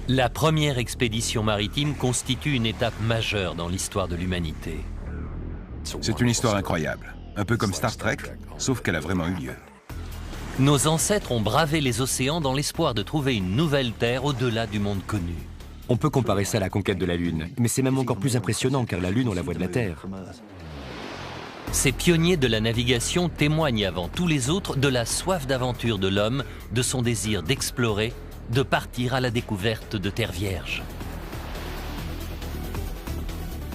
La première expédition maritime constitue une étape majeure dans l'histoire de l'humanité. C'est une histoire incroyable, un peu comme Star Trek, sauf qu'elle a vraiment eu lieu. Nos ancêtres ont bravé les océans dans l'espoir de trouver une nouvelle terre au-delà du monde connu. On peut comparer ça à la conquête de la Lune, mais c'est même encore plus impressionnant car la Lune, on la voit de la Terre. Ces pionniers de la navigation témoignent avant tous les autres de la soif d'aventure de l'homme, de son désir d'explorer, de partir à la découverte de terres vierges.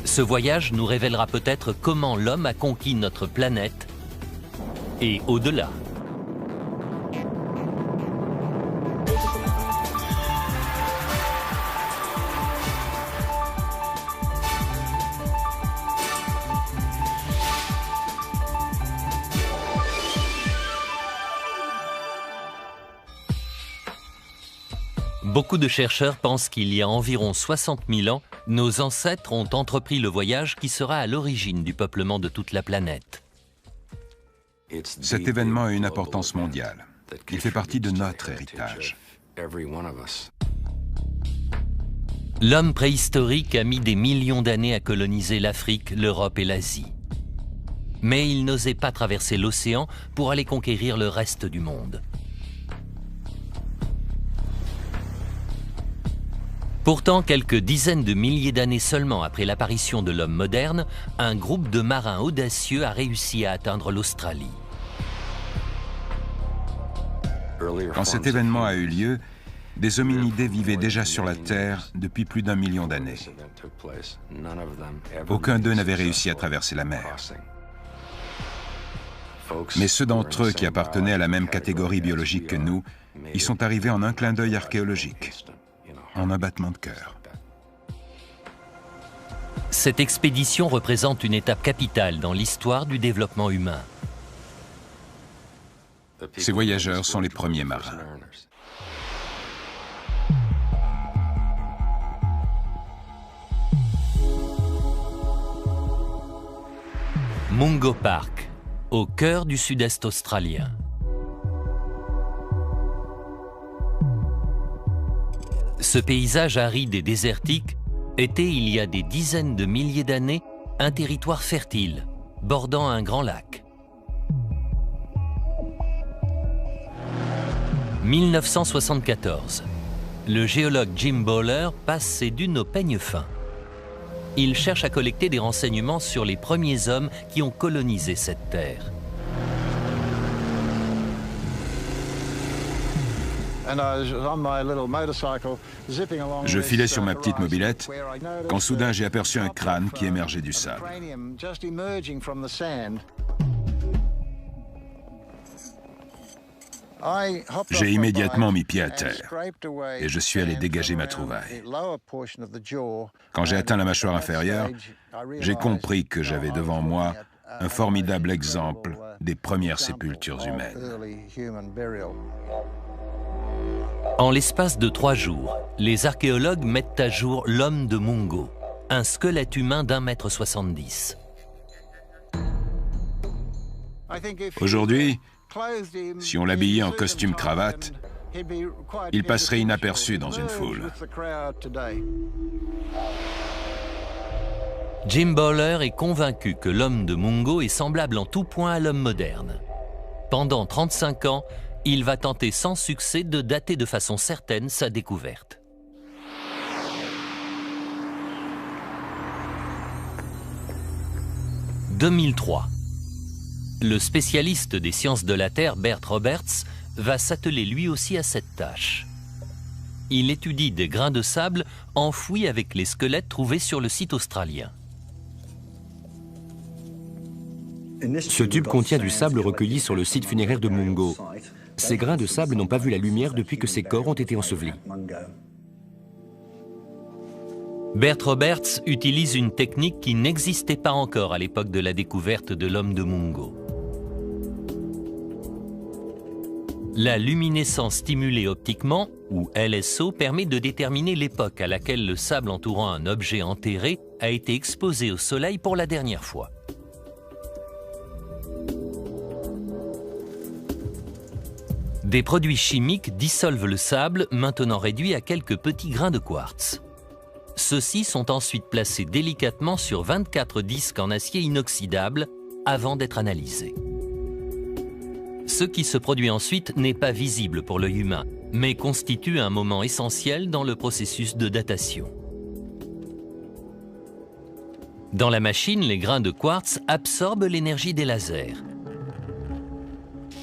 Ce voyage nous révélera peut-être comment l'homme a conquis notre planète et au-delà. Beaucoup de chercheurs pensent qu'il y a environ 60 000 ans, nos ancêtres ont entrepris le voyage qui sera à l'origine du peuplement de toute la planète. Cet événement a une importance mondiale. Il fait partie de notre héritage. L'homme préhistorique a mis des millions d'années à coloniser l'Afrique, l'Europe et l'Asie. Mais il n'osait pas traverser l'océan pour aller conquérir le reste du monde. Pourtant, quelques dizaines de milliers d'années seulement après l'apparition de l'homme moderne, un groupe de marins audacieux a réussi à atteindre l'Australie. Quand cet événement a eu lieu, des hominidés vivaient déjà sur la Terre depuis plus d'1 million d'années. Aucun d'eux n'avait réussi à traverser la mer. Mais ceux d'entre eux qui appartenaient à la même catégorie biologique que nous, y sont arrivés en un clin d'œil archéologique. En un battement de cœur. Cette expédition représente une étape capitale dans l'histoire du développement humain. Ces voyageurs sont les premiers marins. Mungo Park, au cœur du sud-est australien. Ce paysage aride et désertique était, il y a des dizaines de milliers d'années, un territoire fertile, bordant un grand lac. 1974. Le géologue Jim Bowler passe ses dunes au peigne fin. Il cherche à collecter des renseignements sur les premiers hommes qui ont colonisé cette terre. Je filais sur ma petite mobilette quand soudain j'ai aperçu un crâne qui émergeait du sable. J'ai immédiatement mis pied à terre et je suis allé dégager ma trouvaille. Quand j'ai atteint la mâchoire inférieure, j'ai compris que j'avais devant moi un formidable exemple des premières sépultures humaines. En l'espace de 3 jours, les archéologues mettent à jour l'homme de Mungo, un squelette humain d'1,70 m. Aujourd'hui, si on l'habillait en costume-cravate, il passerait inaperçu dans une foule. Jim Bowler est convaincu que l'homme de Mungo est semblable en tout point à l'homme moderne. Pendant 35 ans, il va tenter sans succès de dater de façon certaine sa découverte. « 2003. Le spécialiste des sciences de la Terre, Bert Roberts, va s'atteler lui aussi à cette tâche. Il étudie des grains de sable enfouis avec les squelettes trouvés sur le site australien. Ce tube contient du sable recueilli sur le site funéraire de Mungo. Ces grains de sable n'ont pas vu la lumière depuis que ces corps ont été ensevelis. Bert Roberts utilise une technique qui n'existait pas encore à l'époque de la découverte de l'homme de Mungo. La luminescence stimulée optiquement, ou LSO, permet de déterminer l'époque à laquelle le sable entourant un objet enterré a été exposé au soleil pour la dernière fois. Des produits chimiques dissolvent le sable, maintenant réduit à quelques petits grains de quartz. Ceux-ci sont ensuite placés délicatement sur 24 disques en acier inoxydable avant d'être analysés. Ce qui se produit ensuite n'est pas visible pour l'œil humain, mais constitue un moment essentiel dans le processus de datation. Dans la machine, les grains de quartz absorbent l'énergie des lasers.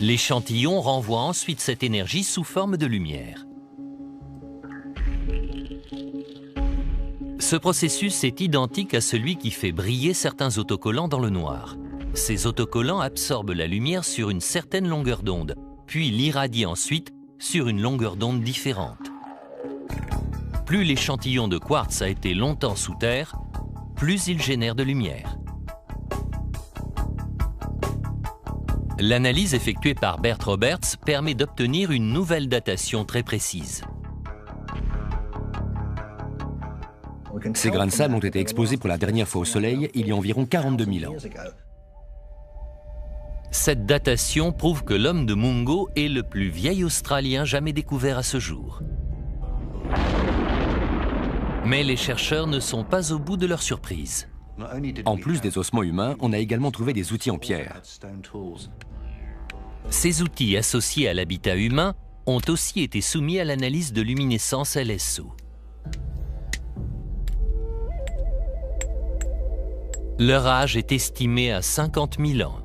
L'échantillon renvoie ensuite cette énergie sous forme de lumière. Ce processus est identique à celui qui fait briller certains autocollants dans le noir. Ces autocollants absorbent la lumière sur une certaine longueur d'onde, puis l'irradient ensuite sur une longueur d'onde différente. Plus l'échantillon de quartz a été longtemps sous terre, plus il génère de lumière. L'analyse effectuée par Bert Roberts permet d'obtenir une nouvelle datation très précise. Ces grains de sable ont été exposés pour la dernière fois au soleil il y a environ 42 000 ans. Cette datation prouve que l'homme de Mungo est le plus vieil Australien jamais découvert à ce jour. Mais les chercheurs ne sont pas au bout de leur surprise. En plus des ossements humains, on a également trouvé des outils en pierre. Ces outils associés à l'habitat humain ont aussi été soumis à l'analyse de luminescence LSO. Leur âge est estimé à 50 000 ans.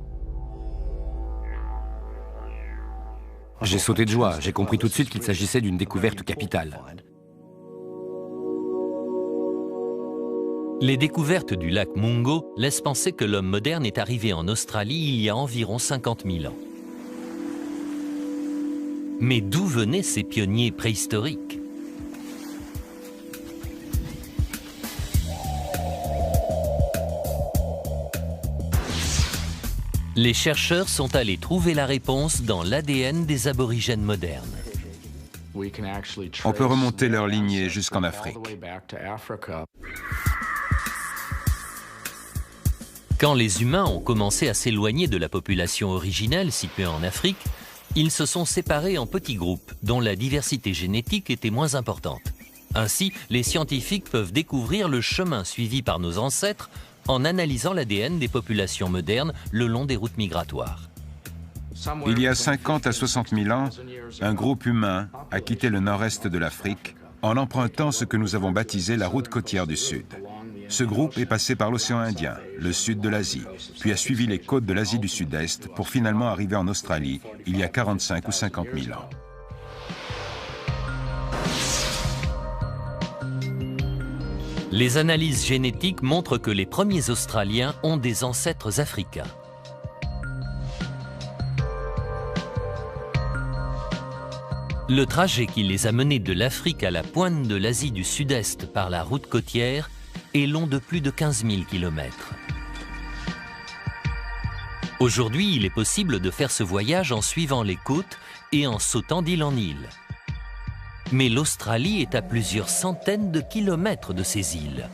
J'ai sauté de joie, j'ai compris tout de suite qu'il s'agissait d'une découverte capitale. Les découvertes du lac Mungo laissent penser que l'homme moderne est arrivé en Australie il y a environ 50 000 ans. Mais d'où venaient ces pionniers préhistoriques ? Les chercheurs sont allés trouver la réponse dans l'ADN des aborigènes modernes. On peut remonter leur lignée jusqu'en Afrique. Quand les humains ont commencé à s'éloigner de la population originelle située en Afrique, ils se sont séparés en petits groupes dont la diversité génétique était moins importante. Ainsi, les scientifiques peuvent découvrir le chemin suivi par nos ancêtres en analysant l'ADN des populations modernes le long des routes migratoires. Il y a 50 à 60 000 ans, un groupe humain a quitté le nord-est de l'Afrique en empruntant ce que nous avons baptisé la route côtière du Sud. Ce groupe est passé par l'océan Indien, le sud de l'Asie, puis a suivi les côtes de l'Asie du Sud-Est pour finalement arriver en Australie il y a 45 ou 50 000 ans. Les analyses génétiques montrent que les premiers Australiens ont des ancêtres africains. Le trajet qui les a menés de l'Afrique à la pointe de l'Asie du Sud-Est par la route côtière est long de plus de 15 000 km. Aujourd'hui, il est possible de faire ce voyage en suivant les côtes et en sautant d'île en île. Mais l'Australie est à plusieurs centaines de kilomètres de ces îles.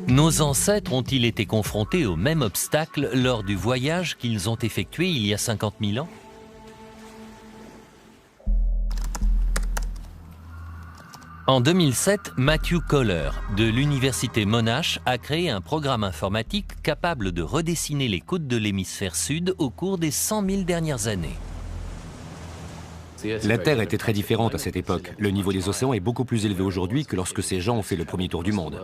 Nos ancêtres ont-ils été confrontés au même obstacle lors du voyage qu'ils ont effectué il y a 50 000 ans ? En 2007, Matthew Kohler, de l'université Monash, a créé un programme informatique capable de redessiner les côtes de l'hémisphère sud au cours des 100 000 dernières années. La Terre était très différente à cette époque. Le niveau des océans est beaucoup plus élevé aujourd'hui que lorsque ces gens ont fait le premier tour du monde.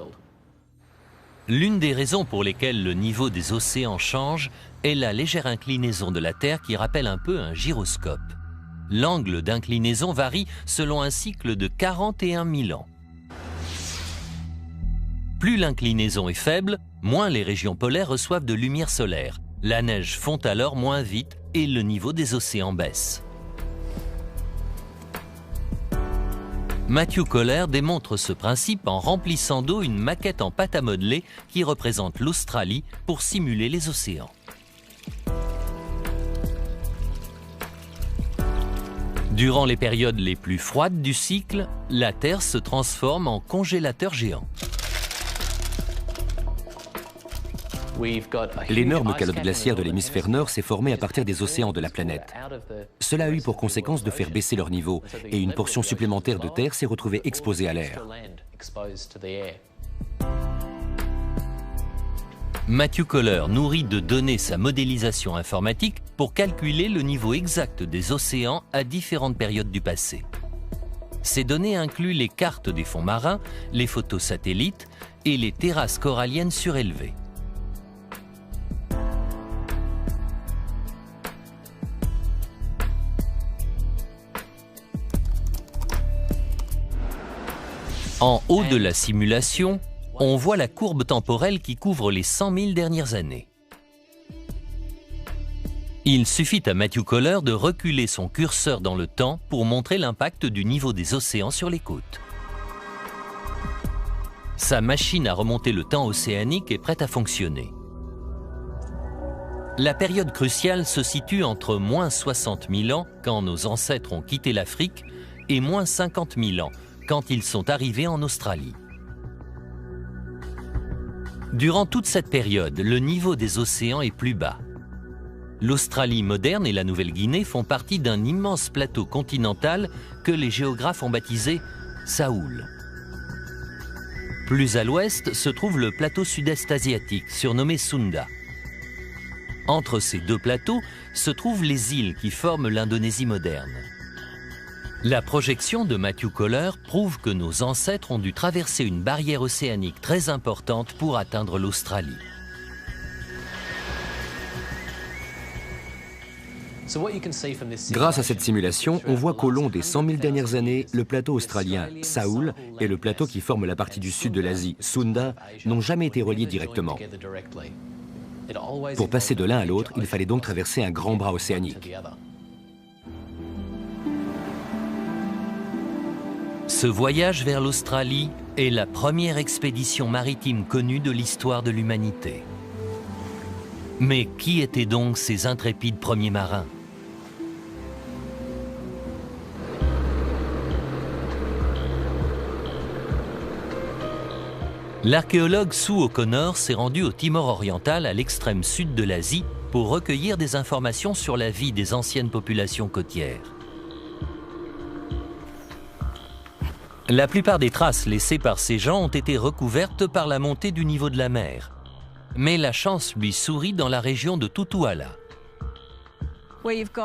L'une des raisons pour lesquelles le niveau des océans change est la légère inclinaison de la Terre qui rappelle un peu un gyroscope. L'angle d'inclinaison varie selon un cycle de 41 000 ans. Plus l'inclinaison est faible, moins les régions polaires reçoivent de lumière solaire. La neige fond alors moins vite et le niveau des océans baisse. Matthew Kohler démontre ce principe en remplissant d'eau une maquette en pâte à modeler qui représente l'Australie pour simuler les océans. Durant les périodes les plus froides du cycle, la Terre se transforme en congélateur géant. L'énorme calotte glaciaire de l'hémisphère nord s'est formée à partir des océans de la planète. Cela a eu pour conséquence de faire baisser leur niveau, et une portion supplémentaire de terre s'est retrouvée exposée à l'air. Matthew Kohler nourrit de données sa modélisation informatique pour calculer le niveau exact des océans à différentes périodes du passé. Ces données incluent les cartes des fonds marins, les photos satellites et les terrasses coralliennes surélevées. En haut de la simulation, on voit la courbe temporelle qui couvre les 100 000 dernières années. Il suffit à Matthew Kohler de reculer son curseur dans le temps pour montrer l'impact du niveau des océans sur les côtes. Sa machine à remonter le temps océanique est prête à fonctionner. La période cruciale se situe entre moins 60 000 ans, quand nos ancêtres ont quitté l'Afrique, et moins 50 000 ans, quand ils sont arrivés en Australie. Durant toute cette période, le niveau des océans est plus bas. L'Australie moderne et la Nouvelle-Guinée font partie d'un immense plateau continental que les géographes ont baptisé Saoul. Plus à l'ouest se trouve le plateau sud-est asiatique, surnommé Sunda. Entre ces deux plateaux se trouvent les îles qui forment l'Indonésie moderne. La projection de Matthew Kohler prouve que nos ancêtres ont dû traverser une barrière océanique très importante pour atteindre l'Australie. Grâce à cette simulation, on voit qu'au long des 100 000 dernières années, le plateau australien, Saoul, et le plateau qui forme la partie du sud de l'Asie, Sunda, n'ont jamais été reliés directement. Pour passer de l'un à l'autre, il fallait donc traverser un grand bras océanique. Ce voyage vers l'Australie est la première expédition maritime connue de l'histoire de l'humanité. Mais qui étaient donc ces intrépides premiers marins? L'archéologue Sue O'Connor s'est rendu au Timor oriental, à l'extrême sud de l'Asie, pour recueillir des informations sur la vie des anciennes populations côtières. La plupart des traces laissées par ces gens ont été recouvertes par la montée du niveau de la mer. Mais la chance lui sourit dans la région de Tutuala.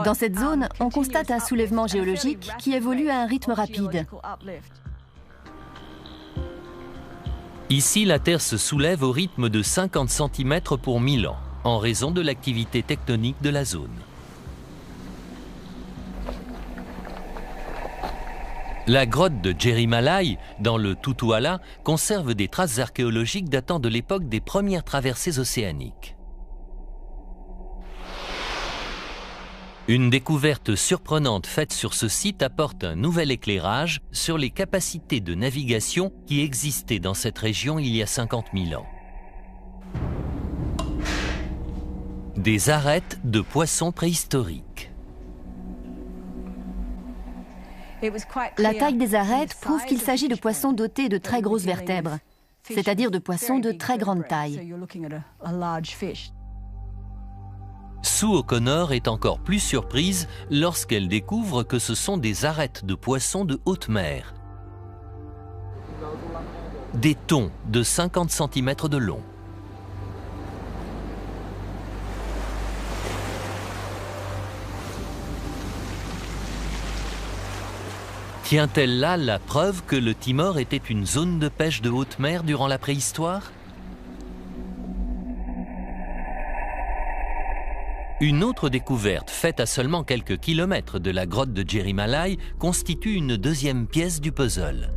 Dans cette zone, on constate un soulèvement géologique qui évolue à un rythme rapide. Ici, la Terre se soulève au rythme de 50 cm pour 1000 ans, en raison de l'activité tectonique de la zone. La grotte de Jerimalai, dans le Tutuala, conserve des traces archéologiques datant de l'époque des premières traversées océaniques. Une découverte surprenante faite sur ce site apporte un nouvel éclairage sur les capacités de navigation qui existaient dans cette région il y a 50 000 ans. Des arêtes de poissons préhistoriques. La taille des arêtes prouve qu'il s'agit de poissons dotés de très grosses vertèbres, c'est-à-dire de poissons de très grande taille. Sue O'Connor est encore plus surprise lorsqu'elle découvre que ce sont des arêtes de poissons de haute mer. Des thons de 50 cm de long. Tient-elle là la preuve que le Timor était une zone de pêche de haute mer durant la préhistoire? Une autre découverte, faite à seulement quelques kilomètres de la grotte de Jerimalai, constitue une deuxième pièce du puzzle.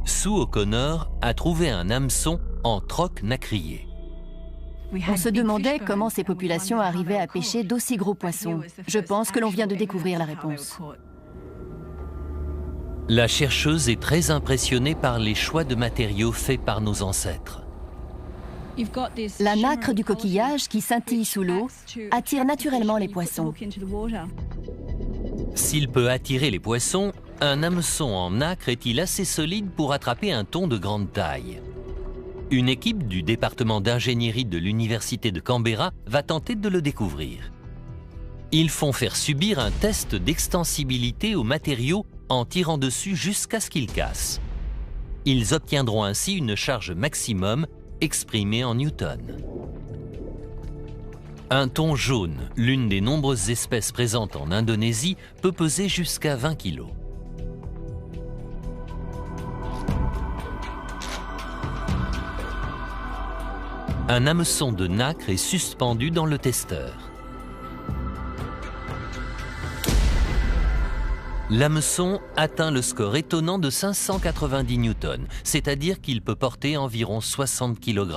Sue O'Connor a trouvé un hameçon en troc nacrier. On se demandait comment ces populations arrivaient à pêcher d'aussi gros poissons. Je pense que l'on vient de découvrir la réponse. La chercheuse est très impressionnée par les choix de matériaux faits par nos ancêtres. La nacre du coquillage qui scintille sous l'eau attire naturellement les poissons. S'il peut attirer les poissons, un hameçon en nacre est-il assez solide pour attraper un thon de grande taille? Une équipe du département d'ingénierie de l'université de Canberra va tenter de le découvrir. Ils font faire subir un test d'extensibilité au matériau en tirant dessus jusqu'à ce qu'il casse. Ils obtiendront ainsi une charge maximum exprimée en newtons. Un thon jaune, l'une des nombreuses espèces présentes en Indonésie, peut peser jusqu'à 20 kg. Un hameçon de nacre est suspendu dans le testeur. L'hameçon atteint le score étonnant de 590 newtons, c'est-à-dire qu'il peut porter environ 60 kg.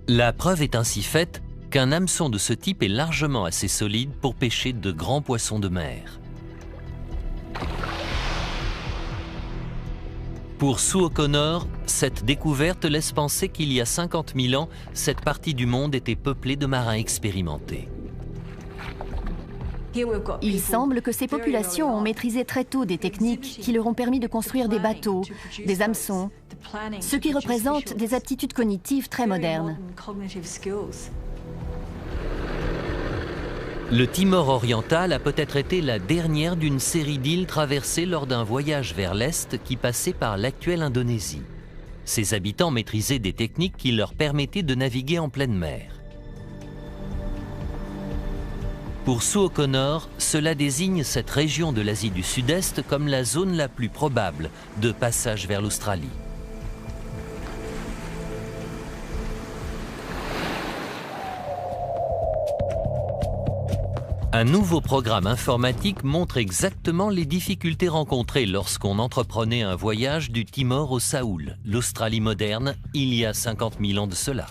La preuve est ainsi faite qu'un hameçon de ce type est largement assez solide pour pêcher de grands poissons de mer. Pour Sue O'Connor, cette découverte laisse penser qu'il y a 50 000 ans, cette partie du monde était peuplée de marins expérimentés. Il semble que ces populations ont maîtrisé très tôt des techniques qui leur ont permis de construire des bateaux, des hameçons, ce qui représente des aptitudes cognitives très modernes. Le Timor oriental a peut-être été la dernière d'une série d'îles traversées lors d'un voyage vers l'est qui passait par l'actuelle Indonésie. Ses habitants maîtrisaient des techniques qui leur permettaient de naviguer en pleine mer. Pour Sue O'Connor, cela désigne cette région de l'Asie du Sud-Est comme la zone la plus probable de passage vers l'Australie. Un nouveau programme informatique montre exactement les difficultés rencontrées lorsqu'on entreprenait un voyage du Timor au Saoul, l'Australie moderne, il y a 50 000 ans de cela.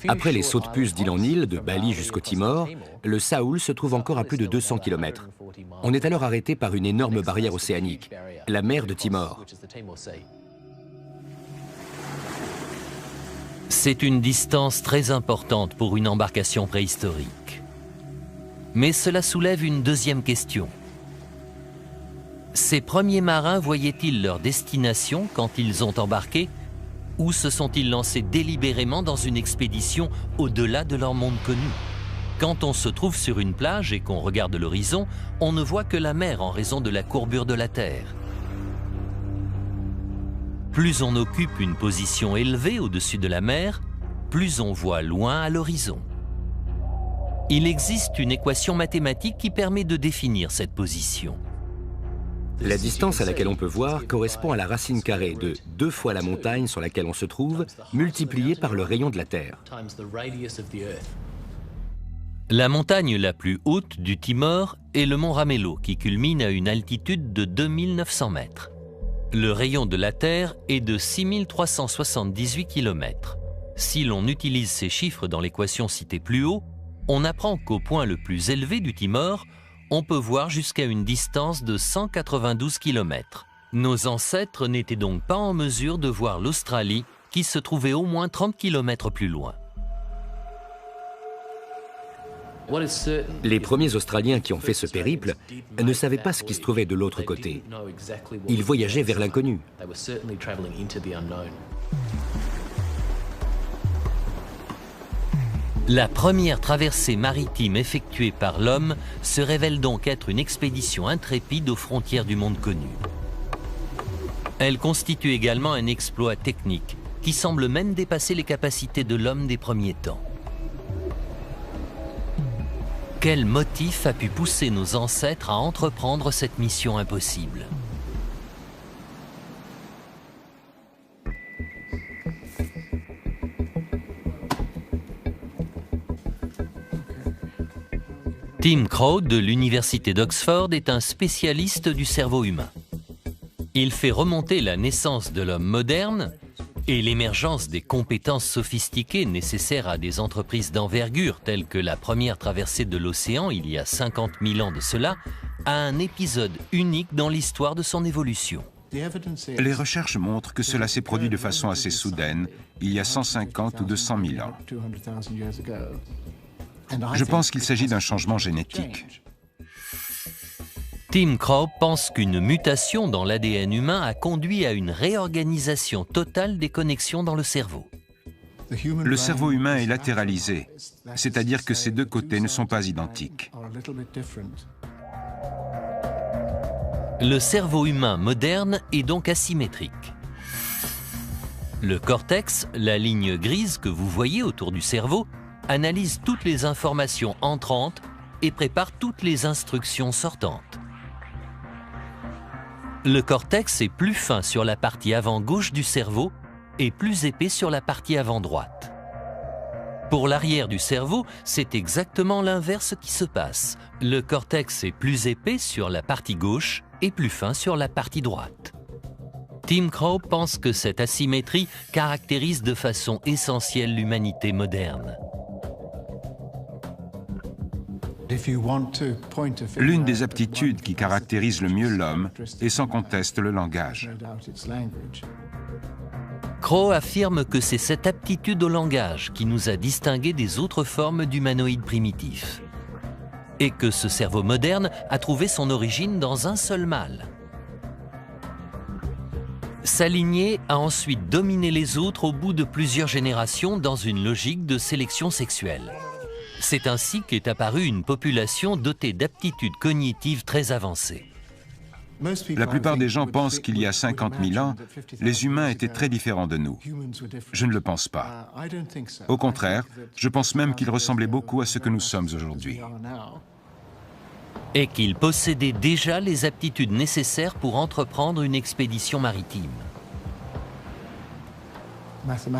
Après les sauts de puce d'île en île, de Bali jusqu'au Timor, le Saoul se trouve encore à plus de 200 km. On est alors arrêté par une énorme barrière océanique, la mer de Timor. C'est une distance très importante pour une embarcation préhistorique. Mais cela soulève une deuxième question. Ces premiers marins voyaient-ils leur destination quand ils ont embarqué, ou se sont-ils lancés délibérément dans une expédition au-delà de leur monde connu? Quand on se trouve sur une plage et qu'on regarde l'horizon, on ne voit que la mer en raison de la courbure de la Terre. Plus on occupe une position élevée au-dessus de la mer, plus on voit loin à l'horizon. Il existe une équation mathématique qui permet de définir cette position. La distance à laquelle on peut voir correspond à la racine carrée de 2 fois la montagne sur laquelle on se trouve, multipliée par le rayon de la Terre. La montagne la plus haute du Timor est le mont Ramello, qui culmine à une altitude de 2900 mètres. Le rayon de la Terre est de 6378 km. Si l'on utilise ces chiffres dans l'équation citée plus haut, on apprend qu'au point le plus élevé du Timor, on peut voir jusqu'à une distance de 192 km. Nos ancêtres n'étaient donc pas en mesure de voir l'Australie, qui se trouvait au moins 30 km plus loin. Les premiers Australiens qui ont fait ce périple ne savaient pas ce qui se trouvait de l'autre côté. Ils voyageaient vers l'inconnu. La première traversée maritime effectuée par l'homme se révèle donc être une expédition intrépide aux frontières du monde connu. Elle constitue également un exploit technique qui semble même dépasser les capacités de l'homme des premiers temps. Quel motif a pu pousser nos ancêtres à entreprendre cette mission impossible? Tim Crow de l'université d'Oxford est un spécialiste du cerveau humain. Il fait remonter la naissance de l'homme moderne et l'émergence des compétences sophistiquées nécessaires à des entreprises d'envergure telles que la première traversée de l'océan il y a 50 000 ans de cela, à un épisode unique dans l'histoire de son évolution. Les recherches montrent que cela s'est produit de façon assez soudaine, il y a 150 ou 200 000 ans. Je pense qu'il s'agit d'un changement génétique. Tim Crowe pense qu'une mutation dans l'ADN humain a conduit à une réorganisation totale des connexions dans le cerveau. Le cerveau humain est latéralisé, c'est-à-dire que ses deux côtés ne sont pas identiques. Le cerveau humain moderne est donc asymétrique. Le cortex, la ligne grise que vous voyez autour du cerveau, analyse toutes les informations entrantes et prépare toutes les instructions sortantes. Le cortex est plus fin sur la partie avant gauche du cerveau et plus épais sur la partie avant droite. Pour l'arrière du cerveau, c'est exactement l'inverse qui se passe. Le cortex est plus épais sur la partie gauche et plus fin sur la partie droite. Tim Crowe pense que cette asymétrie caractérise de façon essentielle l'humanité moderne. L'une des aptitudes qui caractérise le mieux l'homme est sans conteste le langage. Crowe affirme que c'est cette aptitude au langage qui nous a distingués des autres formes d'humanoïdes primitifs. Et que ce cerveau moderne a trouvé son origine dans un seul mâle. Sa lignée a ensuite dominé les autres au bout de plusieurs générations dans une logique de sélection sexuelle. C'est ainsi qu'est apparue une population dotée d'aptitudes cognitives très avancées. La plupart des gens pensent qu'il y a 50 000 ans, les humains étaient très différents de nous. Je ne le pense pas. Au contraire, je pense même qu'ils ressemblaient beaucoup à ce que nous sommes aujourd'hui. Et qu'ils possédaient déjà les aptitudes nécessaires pour entreprendre une expédition maritime.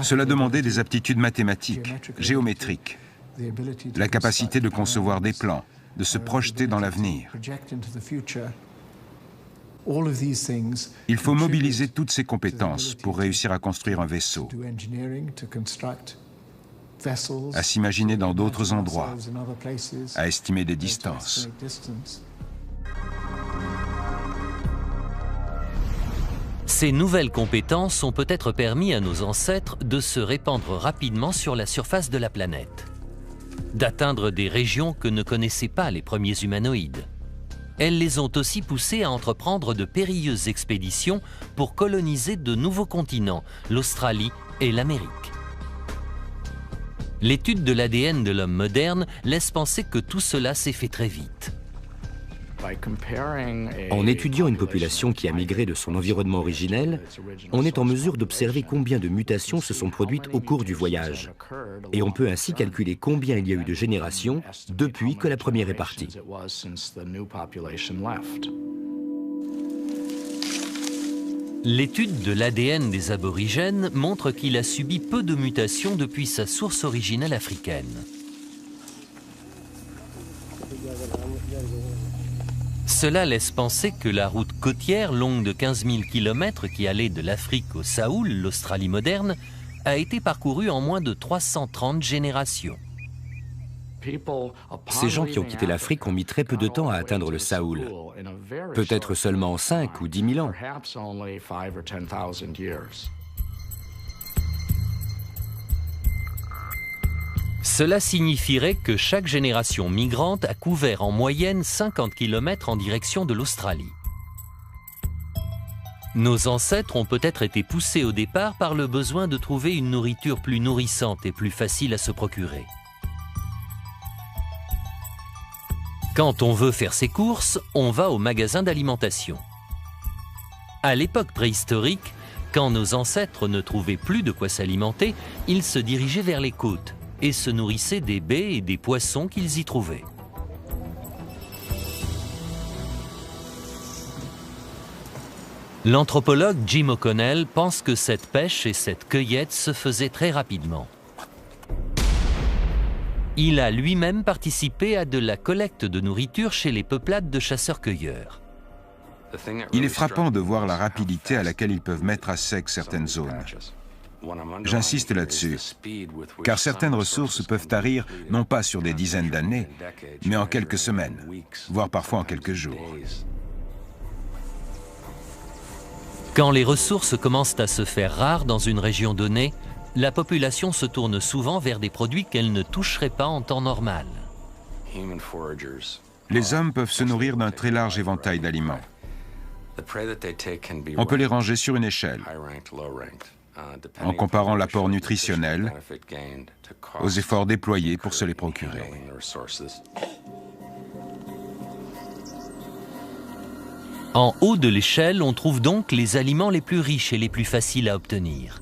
Cela demandait des aptitudes mathématiques, géométriques, la capacité de concevoir des plans, de se projeter dans l'avenir. Il faut mobiliser toutes ces compétences pour réussir à construire un vaisseau, à s'imaginer dans d'autres endroits, à estimer des distances. Ces nouvelles compétences ont peut-être permis à nos ancêtres de se répandre rapidement sur la surface de la planète, d'atteindre des régions que ne connaissaient pas les premiers humanoïdes. Elles les ont aussi poussés à entreprendre de périlleuses expéditions pour coloniser de nouveaux continents, l'Australie et l'Amérique. L'étude de l'ADN de l'homme moderne laisse penser que tout cela s'est fait très vite. En étudiant une population qui a migré de son environnement originel, on est en mesure d'observer combien de mutations se sont produites au cours du voyage. Et on peut ainsi calculer combien il y a eu de générations depuis que la première est partie. L'étude de l'ADN des aborigènes montre qu'il a subi peu de mutations depuis sa source originelle africaine. Cela laisse penser que la route côtière longue de 15 000 km qui allait de l'Afrique au Saoul, l'Australie moderne, a été parcourue en moins de 330 générations. Ces gens qui ont quitté l'Afrique ont mis très peu de temps à atteindre le Saoul, peut-être seulement 5 ou 10 000 ans. Cela signifierait que chaque génération migrante a couvert en moyenne 50 km en direction de l'Australie. Nos ancêtres ont peut-être été poussés au départ par le besoin de trouver une nourriture plus nourrissante et plus facile à se procurer. Quand on veut faire ses courses, on va au magasin d'alimentation. À l'époque préhistorique, quand nos ancêtres ne trouvaient plus de quoi s'alimenter, ils se dirigeaient vers les côtes et se nourrissaient des baies et des poissons qu'ils y trouvaient. L'anthropologue Jim O'Connell pense que cette pêche et cette cueillette se faisaient très rapidement. Il a lui-même participé à de la collecte de nourriture chez les peuplades de chasseurs-cueilleurs. Il est frappant de voir la rapidité à laquelle ils peuvent mettre à sec certaines zones. J'insiste là-dessus, car certaines ressources peuvent tarir non pas sur des dizaines d'années, mais en quelques semaines, voire parfois en quelques jours. Quand les ressources commencent à se faire rares dans une région donnée, la population se tourne souvent vers des produits qu'elle ne toucherait pas en temps normal. Les hommes peuvent se nourrir d'un très large éventail d'aliments. On peut les ranger sur une échelle, en comparant l'apport nutritionnel aux efforts déployés pour se les procurer. En haut de l'échelle, on trouve donc les aliments les plus riches et les plus faciles à obtenir.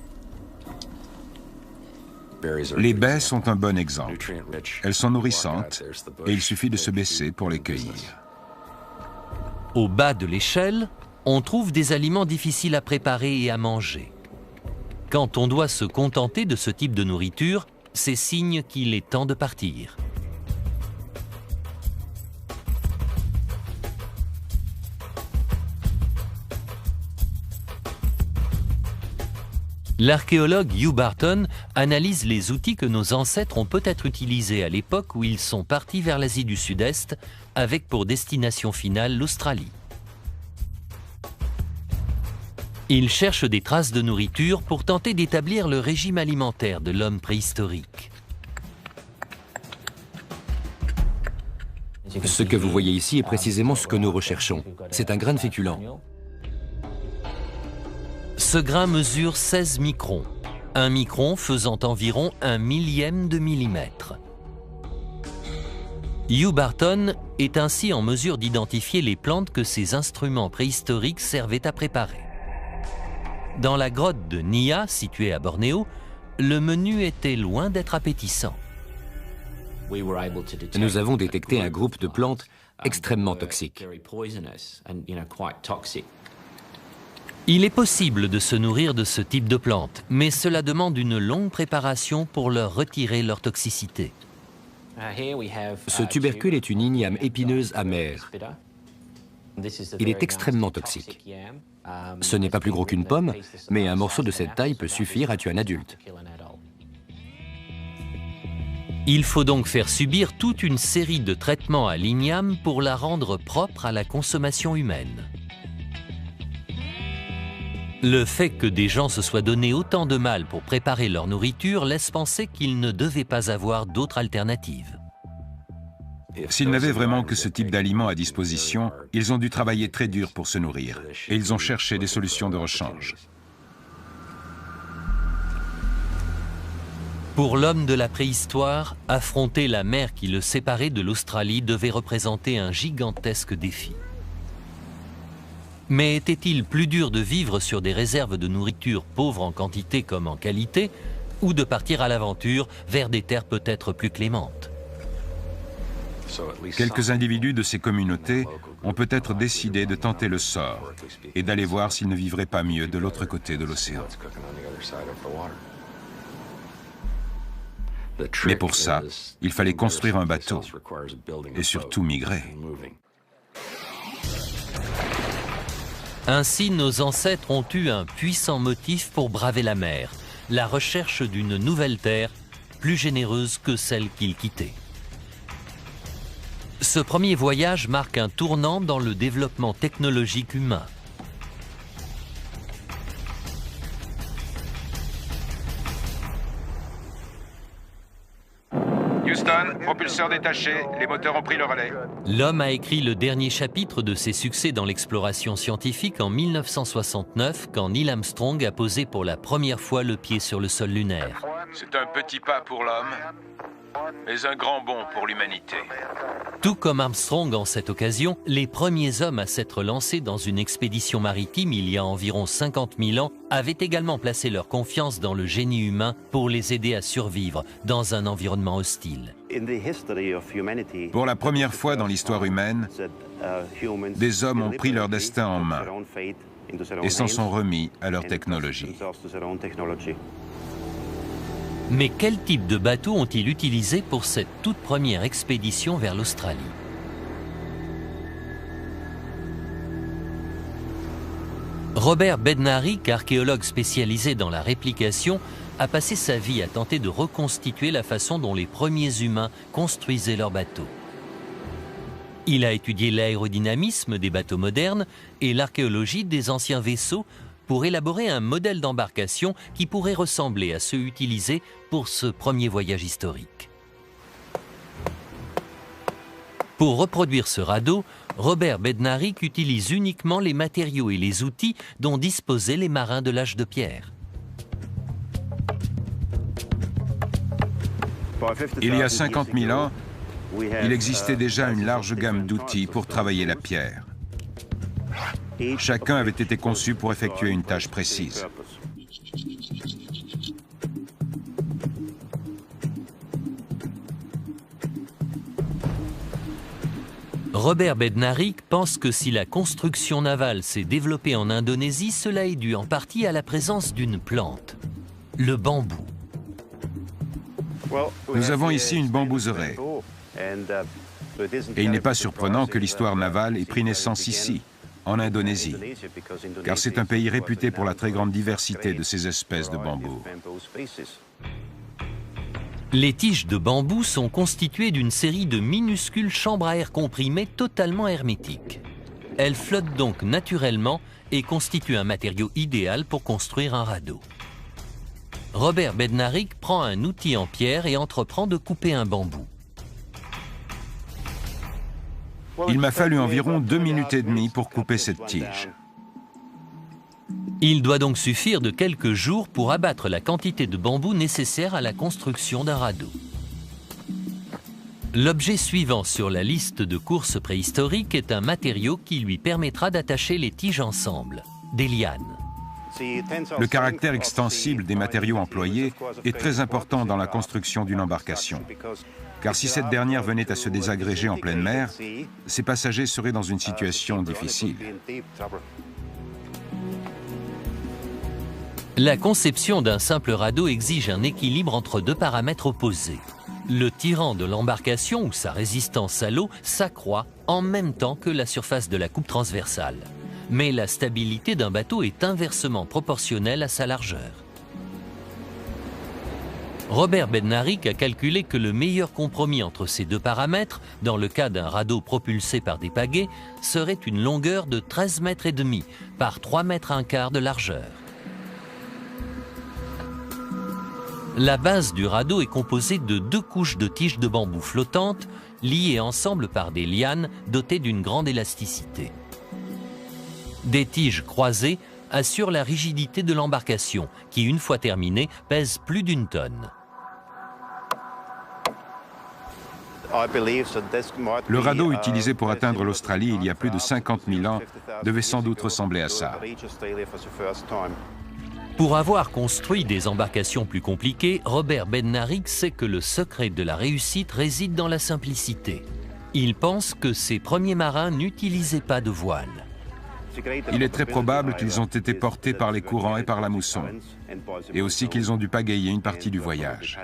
Les baies sont un bon exemple. Elles sont nourrissantes et il suffit de se baisser pour les cueillir. Au bas de l'échelle, on trouve des aliments difficiles à préparer et à manger. Quand on doit se contenter de ce type de nourriture, c'est signe qu'il est temps de partir. L'archéologue Hugh Barton analyse les outils que nos ancêtres ont peut-être utilisés à l'époque où ils sont partis vers l'Asie du Sud-Est, avec pour destination finale l'Australie. Il cherche des traces de nourriture pour tenter d'établir le régime alimentaire de l'homme préhistorique. Ce que vous voyez ici est précisément ce que nous recherchons. C'est un grain de féculent. Ce grain mesure 16 microns, un micron faisant environ 1/1000 de millimètre. Hugh Barton est ainsi en mesure d'identifier les plantes que ces instruments préhistoriques servaient à préparer. Dans la grotte de Nia, située à Bornéo, le menu était loin d'être appétissant. Nous avons détecté un groupe de plantes extrêmement toxiques. Il est possible de se nourrir de ce type de plantes, mais cela demande une longue préparation pour leur retirer leur toxicité. Ce tubercule est une igname épineuse amère. Il est extrêmement toxique. Ce n'est pas plus gros qu'une pomme, mais un morceau de cette taille peut suffire à tuer un adulte. Il faut donc faire subir toute une série de traitements à l'igname pour la rendre propre à la consommation humaine. Le fait que des gens se soient donné autant de mal pour préparer leur nourriture laisse penser qu'ils ne devaient pas avoir d'autre alternative. S'ils n'avaient vraiment que ce type d'aliments à disposition, ils ont dû travailler très dur pour se nourrir, et ils ont cherché des solutions de rechange. Pour l'homme de la préhistoire, affronter la mer qui le séparait de l'Australie devait représenter un gigantesque défi. Mais était-il plus dur de vivre sur des réserves de nourriture pauvres en quantité comme en qualité, ou de partir à l'aventure vers des terres peut-être plus clémentes? Quelques individus de ces communautés ont peut-être décidé de tenter le sort et d'aller voir s'ils ne vivraient pas mieux de l'autre côté de l'océan. Mais pour ça, il fallait construire un bateau et surtout migrer. Ainsi, nos ancêtres ont eu un puissant motif pour braver la mer, la recherche d'une nouvelle terre plus généreuse que celle qu'ils quittaient. Ce premier voyage marque un tournant dans le développement technologique humain. Houston, propulseur détaché, les moteurs ont pris le relais. L'homme a écrit le dernier chapitre de ses succès dans l'exploration scientifique en 1969, quand Neil Armstrong a posé pour la première fois le pied sur le sol lunaire. C'est un petit pas pour l'homme, mais un grand bond pour l'humanité. Tout comme Armstrong en cette occasion, les premiers hommes à s'être lancés dans une expédition maritime il y a environ 50 000 ans avaient également placé leur confiance dans le génie humain pour les aider à survivre dans un environnement hostile. Pour la première fois dans l'histoire humaine, des hommes ont pris leur destin en main et s'en sont remis à leur technologie. Mais quel type de bateaux ont-ils utilisé pour cette toute première expédition vers l'Australie? Robert Bednarik, archéologue spécialisé dans la réplication, a passé sa vie à tenter de reconstituer la façon dont les premiers humains construisaient leurs bateaux. Il a étudié l'aérodynamisme des bateaux modernes et l'archéologie des anciens vaisseaux pour élaborer un modèle d'embarcation qui pourrait ressembler à ceux utilisés pour ce premier voyage historique. Pour reproduire ce radeau, Robert Bednarik utilise uniquement les matériaux et les outils dont disposaient les marins de l'âge de pierre. Il y a 50 000 ans, il existait déjà une large gamme d'outils pour travailler la pierre. Chacun avait été conçu pour effectuer une tâche précise. Robert Bednarik pense que si la construction navale s'est développée en Indonésie, cela est dû en partie à la présence d'une plante, le bambou. Nous avons ici une bambouseraie. Et il n'est pas surprenant que l'histoire navale ait pris naissance ici, en Indonésie, car c'est un pays réputé pour la très grande diversité de ces espèces de bambou. Les tiges de bambou sont constituées d'une série de minuscules chambres à air comprimées totalement hermétiques. Elles flottent donc naturellement et constituent un matériau idéal pour construire un radeau. Robert Bednarik prend un outil en pierre et entreprend de couper un bambou. Il m'a fallu environ 2 minutes et demie pour couper cette tige. Il doit donc suffire de quelques jours pour abattre la quantité de bambou nécessaire à la construction d'un radeau. L'objet suivant sur la liste de courses préhistoriques est un matériau qui lui permettra d'attacher les tiges ensemble, des lianes. Le caractère extensible des matériaux employés est très important dans la construction d'une embarcation. Car si cette dernière venait à se désagréger en pleine mer, ses passagers seraient dans une situation difficile. La conception d'un simple radeau exige un équilibre entre deux paramètres opposés. Le tirant de l'embarcation ou sa résistance à l'eau s'accroît en même temps que la surface de la coupe transversale. Mais la stabilité d'un bateau est inversement proportionnelle à sa largeur. Robert Bednarik a calculé que le meilleur compromis entre ces deux paramètres, dans le cas d'un radeau propulsé par des pagaies, serait une longueur de 13,5 mètres par 3,15 mètres de largeur. La base du radeau est composée de 2 couches de tiges de bambou flottantes, liées ensemble par des lianes dotées d'une grande élasticité. Des tiges croisées assurent la rigidité de l'embarcation, qui, une fois terminée, pèse plus d'1 tonne. Le radeau utilisé pour atteindre l'Australie il y a plus de 50 000 ans devait sans doute ressembler à ça. Pour avoir construit des embarcations plus compliquées, Robert Bednarik sait que le secret de la réussite réside dans la simplicité. Il pense que ses premiers marins n'utilisaient pas de voile. Il est très probable qu'ils ont été portés par les courants et par la mousson, et aussi qu'ils ont dû pagayer une partie du voyage.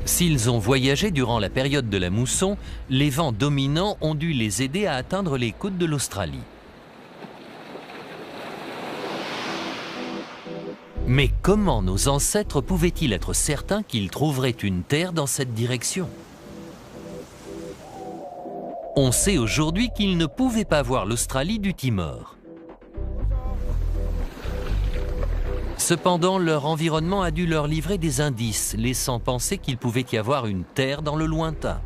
S'ils ont voyagé durant la période de la mousson, les vents dominants ont dû les aider à atteindre les côtes de l'Australie. Mais comment nos ancêtres pouvaient-ils être certains qu'ils trouveraient une terre dans cette direction ? On sait aujourd'hui qu'ils ne pouvaient pas voir l'Australie du Timor. Cependant, leur environnement a dû leur livrer des indices, laissant penser qu'il pouvait y avoir une terre dans le lointain.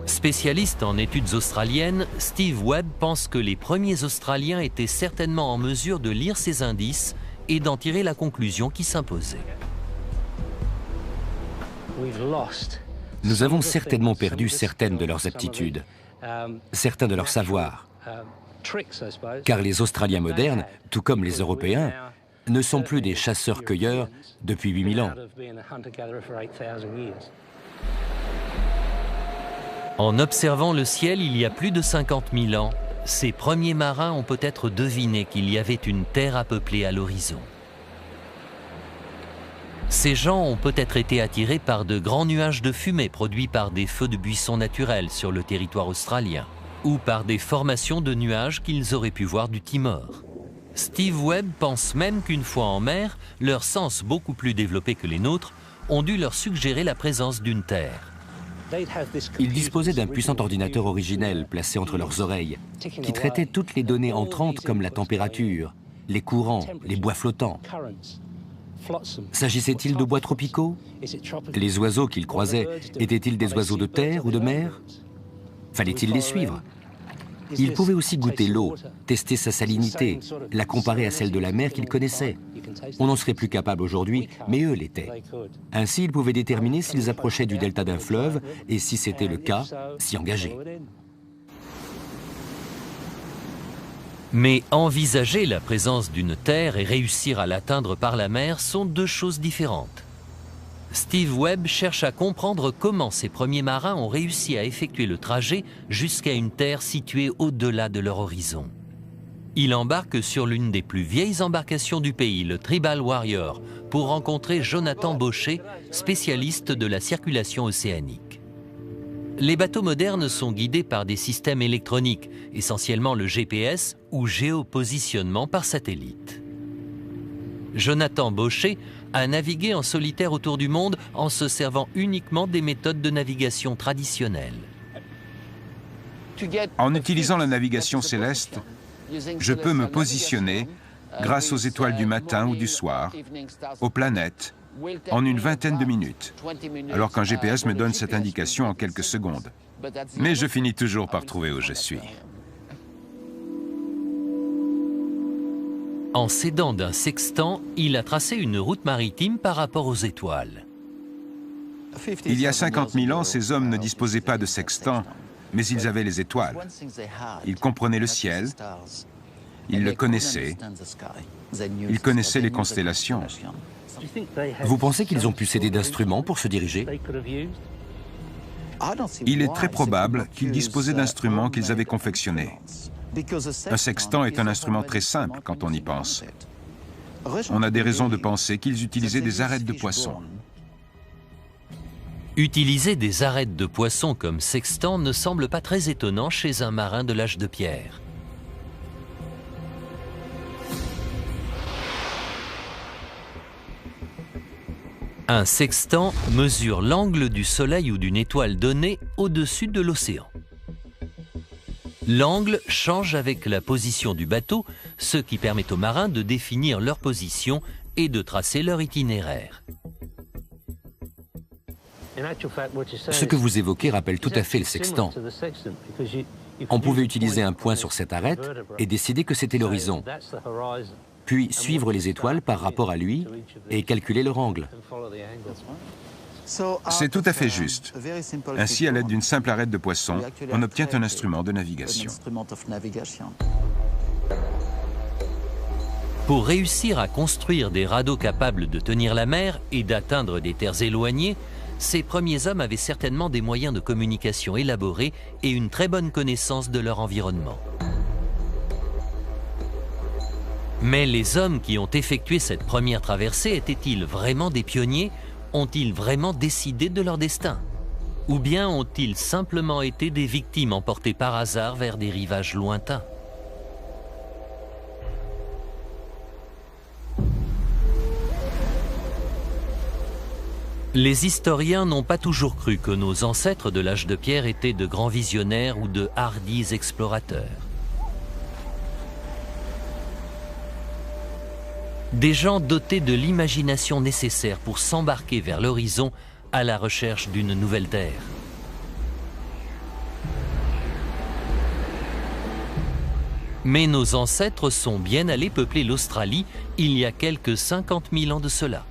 Spécialiste en études australiennes, Steve Webb pense que les premiers Australiens étaient certainement en mesure de lire ces indices et d'en tirer la conclusion qui s'imposait. Nous avons certainement perdu certaines de leurs aptitudes, certains de leurs savoirs, car les Australiens modernes, tout comme les Européens, ne sont plus des chasseurs-cueilleurs depuis 8000 ans. En observant le ciel il y a plus de 50 000 ans, ces premiers marins ont peut-être deviné qu'il y avait une terre à peupler à l'horizon. Ces gens ont peut-être été attirés par de grands nuages de fumée produits par des feux de buissons naturels sur le territoire australien, ou par des formations de nuages qu'ils auraient pu voir du Timor. Steve Webb pense même qu'une fois en mer, leurs sens beaucoup plus développés que les nôtres ont dû leur suggérer la présence d'une terre. Ils disposaient d'un puissant ordinateur originel placé entre leurs oreilles, qui traitait toutes les données entrantes comme la température, les courants, les bois flottants. S'agissait-il de bois tropicaux? Les oiseaux qu'il croisait étaient-ils des oiseaux de terre ou de mer? Fallait-il les suivre? Il pouvait aussi goûter l'eau, tester sa salinité, la comparer à celle de la mer qu'il connaissait. On n'en serait plus capable aujourd'hui, mais eux l'étaient. Ainsi, ils pouvaient déterminer s'ils approchaient du delta d'un fleuve et, si c'était le cas, s'y engager. Mais envisager la présence d'une terre et réussir à l'atteindre par la mer sont deux choses différentes. Steve Webb cherche à comprendre comment ces premiers marins ont réussi à effectuer le trajet jusqu'à une terre située au-delà de leur horizon. Il embarque sur l'une des plus vieilles embarcations du pays, le Tribal Warrior, pour rencontrer Jonathan Baucher, spécialiste de la circulation océanique. Les bateaux modernes sont guidés par des systèmes électroniques, essentiellement le GPS ou géopositionnement par satellite. Jonathan Baucher a navigué en solitaire autour du monde en se servant uniquement des méthodes de navigation traditionnelles. En utilisant la navigation céleste, je peux me positionner grâce aux étoiles du matin ou du soir, aux planètes, en une vingtaine de minutes, alors qu'un GPS me donne cette indication en quelques secondes. Mais je finis toujours par trouver où je suis. En s'aidant d'un sextant, il a tracé une route maritime par rapport aux étoiles. Il y a 50 000 ans, ces hommes ne disposaient pas de sextant, mais ils avaient les étoiles. Ils comprenaient le ciel, ils le connaissaient, ils connaissaient les constellations. Vous pensez qu'ils ont pu s'aider d'instruments pour se diriger? Il est très probable qu'ils disposaient d'instruments qu'ils avaient confectionnés. Un sextant est un instrument très simple quand on y pense. On a des raisons de penser qu'ils utilisaient des arêtes de poisson. Utiliser des arêtes de poisson comme sextant ne semble pas très étonnant chez un marin de l'âge de pierre. Un sextant mesure l'angle du soleil ou d'une étoile donnée au-dessus de l'océan. L'angle change avec la position du bateau, ce qui permet aux marins de définir leur position et de tracer leur itinéraire. Ce que vous évoquez rappelle tout à fait le sextant. On pouvait utiliser un point sur cette arête et décider que c'était l'horizon, puis suivre les étoiles par rapport à lui et calculer leur angle. C'est tout à fait juste. Ainsi, à l'aide d'une simple arête de poisson, on obtient un instrument de navigation. Pour réussir à construire des radeaux capables de tenir la mer et d'atteindre des terres éloignées, ces premiers hommes avaient certainement des moyens de communication élaborés et une très bonne connaissance de leur environnement. Mais les hommes qui ont effectué cette première traversée étaient-ils vraiment des pionniers? Ont-ils vraiment décidé de leur destin? Ou bien ont-ils simplement été des victimes emportées par hasard vers des rivages lointains? Les historiens n'ont pas toujours cru que nos ancêtres de l'âge de pierre étaient de grands visionnaires ou de hardis explorateurs. Des gens dotés de l'imagination nécessaire pour s'embarquer vers l'horizon à la recherche d'une nouvelle terre. Mais nos ancêtres sont bien allés peupler l'Australie il y a quelques 50 000 ans de cela.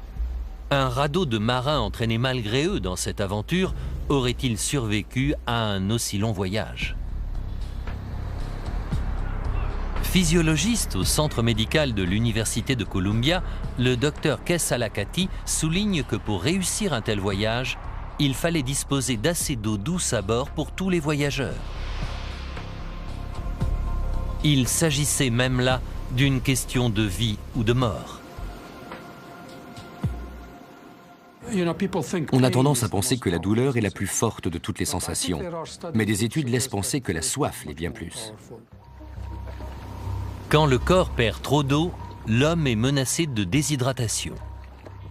Un radeau de marins entraînés malgré eux dans cette aventure aurait-il survécu à un aussi long voyage? Physiologiste au centre médical de l'Université de Columbia, le docteur Kes Alakati souligne que pour réussir un tel voyage, il fallait disposer d'assez d'eau douce à bord pour tous les voyageurs. Il s'agissait même là d'une question de vie ou de mort. On a tendance à penser que la douleur est la plus forte de toutes les sensations, mais des études laissent penser que la soif l'est bien plus. Quand le corps perd trop d'eau, l'homme est menacé de déshydratation.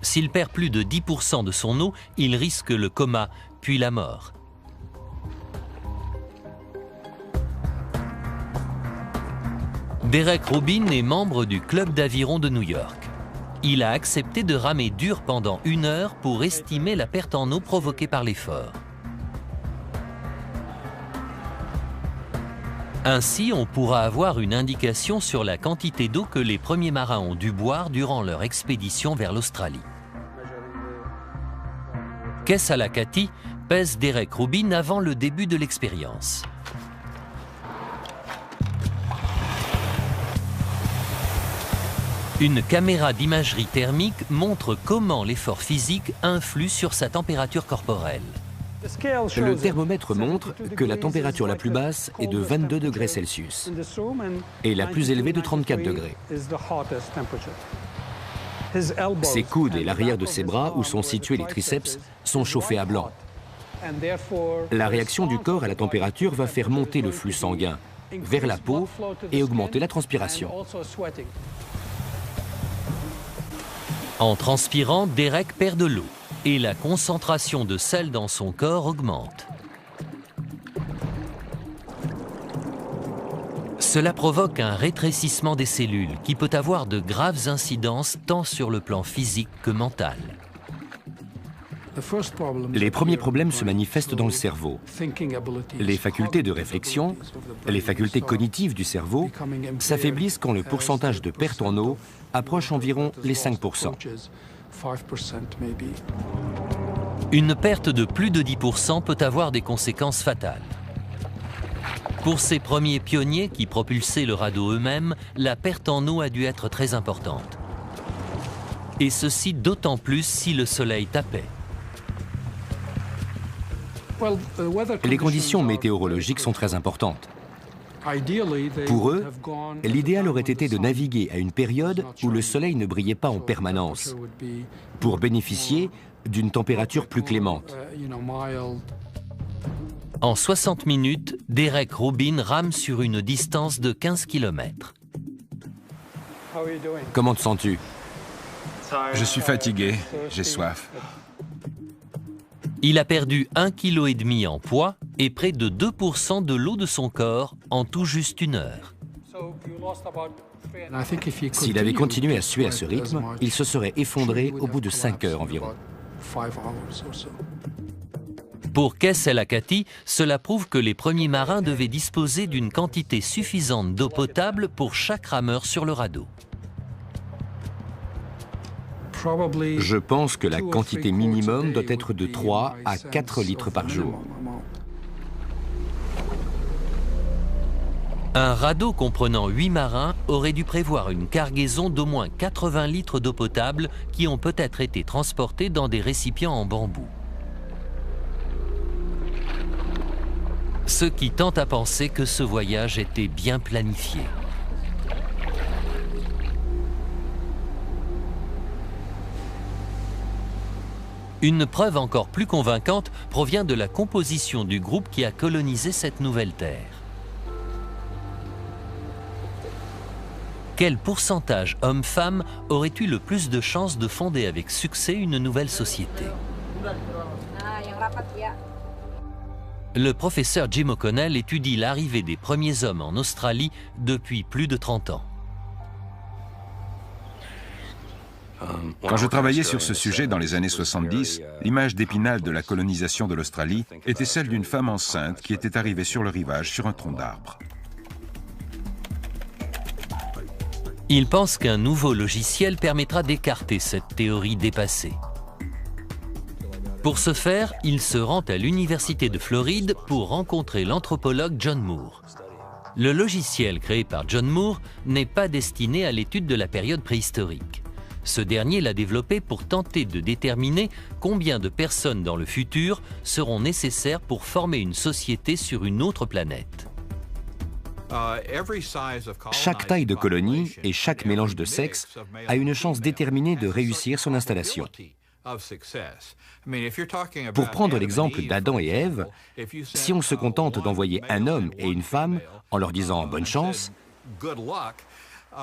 S'il perd plus de 10% de son eau, il risque le coma, puis la mort. Derek Rubin est membre du Club d'aviron de New York. il a accepté de ramer dur pendant 1 heure pour estimer la perte en eau provoquée par l'effort. Ainsi, on pourra avoir une indication sur la quantité d'eau que les premiers marins ont dû boire durant leur expédition vers l'Australie. Kes Alakati pèse Derek Rubin avant le début de l'expérience. Une caméra d'imagerie thermique montre comment l'effort physique influe sur sa température corporelle. Le thermomètre montre que la température la plus basse est de 22 degrés Celsius et la plus élevée de 34 degrés. Ses coudes et l'arrière de ses bras, où sont situés les triceps, sont chauffés à blanc. La réaction du corps à la température va faire monter le flux sanguin vers la peau et augmenter la transpiration. En transpirant, Derek perd de l'eau et la concentration de sel dans son corps augmente. Cela provoque un rétrécissement des cellules qui peut avoir de graves incidences tant sur le plan physique que mental. Les premiers problèmes se manifestent dans le cerveau. Les facultés de réflexion, les facultés cognitives du cerveau s'affaiblissent quand le pourcentage de perte en eau approche environ les 5%. Une perte de plus de 10% peut avoir des conséquences fatales. Pour ces premiers pionniers qui propulsaient le radeau eux-mêmes, la perte en eau a dû être très importante. Et ceci d'autant plus si le soleil tapait. Les conditions météorologiques sont très importantes. Pour eux, l'idéal aurait été de naviguer à une période où le soleil ne brillait pas en permanence, pour bénéficier d'une température plus clémente. En 60 minutes, Derek Rubin rame sur une distance de 15 km. Comment te sens-tu? Je suis fatigué, j'ai soif. Il a perdu 1,5 kg en poids et près de 2% de l'eau de son corps en tout juste 1 heure. S'il avait continué à suer à ce rythme, il se serait effondré au bout de 5 heures environ. Pour Kes Alakati, cela prouve que les premiers marins devaient disposer d'une quantité suffisante d'eau potable pour chaque rameur sur le radeau. Je pense que la quantité minimum doit être de 3 à 4 litres par jour. Un radeau comprenant 8 marins aurait dû prévoir une cargaison d'au moins 80 litres d'eau potable qui ont peut-être été transportés dans des récipients en bambou. Ce qui tente à penser que ce voyage était bien planifié. Une preuve encore plus convaincante provient de la composition du groupe qui a colonisé cette nouvelle terre. Quel pourcentage hommes-femmes aurait eu le plus de chances de fonder avec succès une nouvelle société? Le professeur Jim O'Connell étudie l'arrivée des premiers hommes en Australie depuis plus de 30 ans. Quand je travaillais sur ce sujet dans les années 70, l'image d'Épinal de la colonisation de l'Australie était celle d'une femme enceinte qui était arrivée sur le rivage sur un tronc d'arbre. Il pense qu'un nouveau logiciel permettra d'écarter cette théorie dépassée. Pour ce faire, il se rend à l'Université de Floride pour rencontrer l'anthropologue John Moore. Le logiciel créé par John Moore n'est pas destiné à l'étude de la période préhistorique. Ce dernier l'a développé pour tenter de déterminer combien de personnes dans le futur seront nécessaires pour former une société sur une autre planète. Chaque taille de colonie et chaque mélange de sexe a une chance déterminée de réussir son installation. Pour prendre l'exemple d'Adam et Ève, si on se contente d'envoyer un homme et une femme en leur disant « bonne chance »,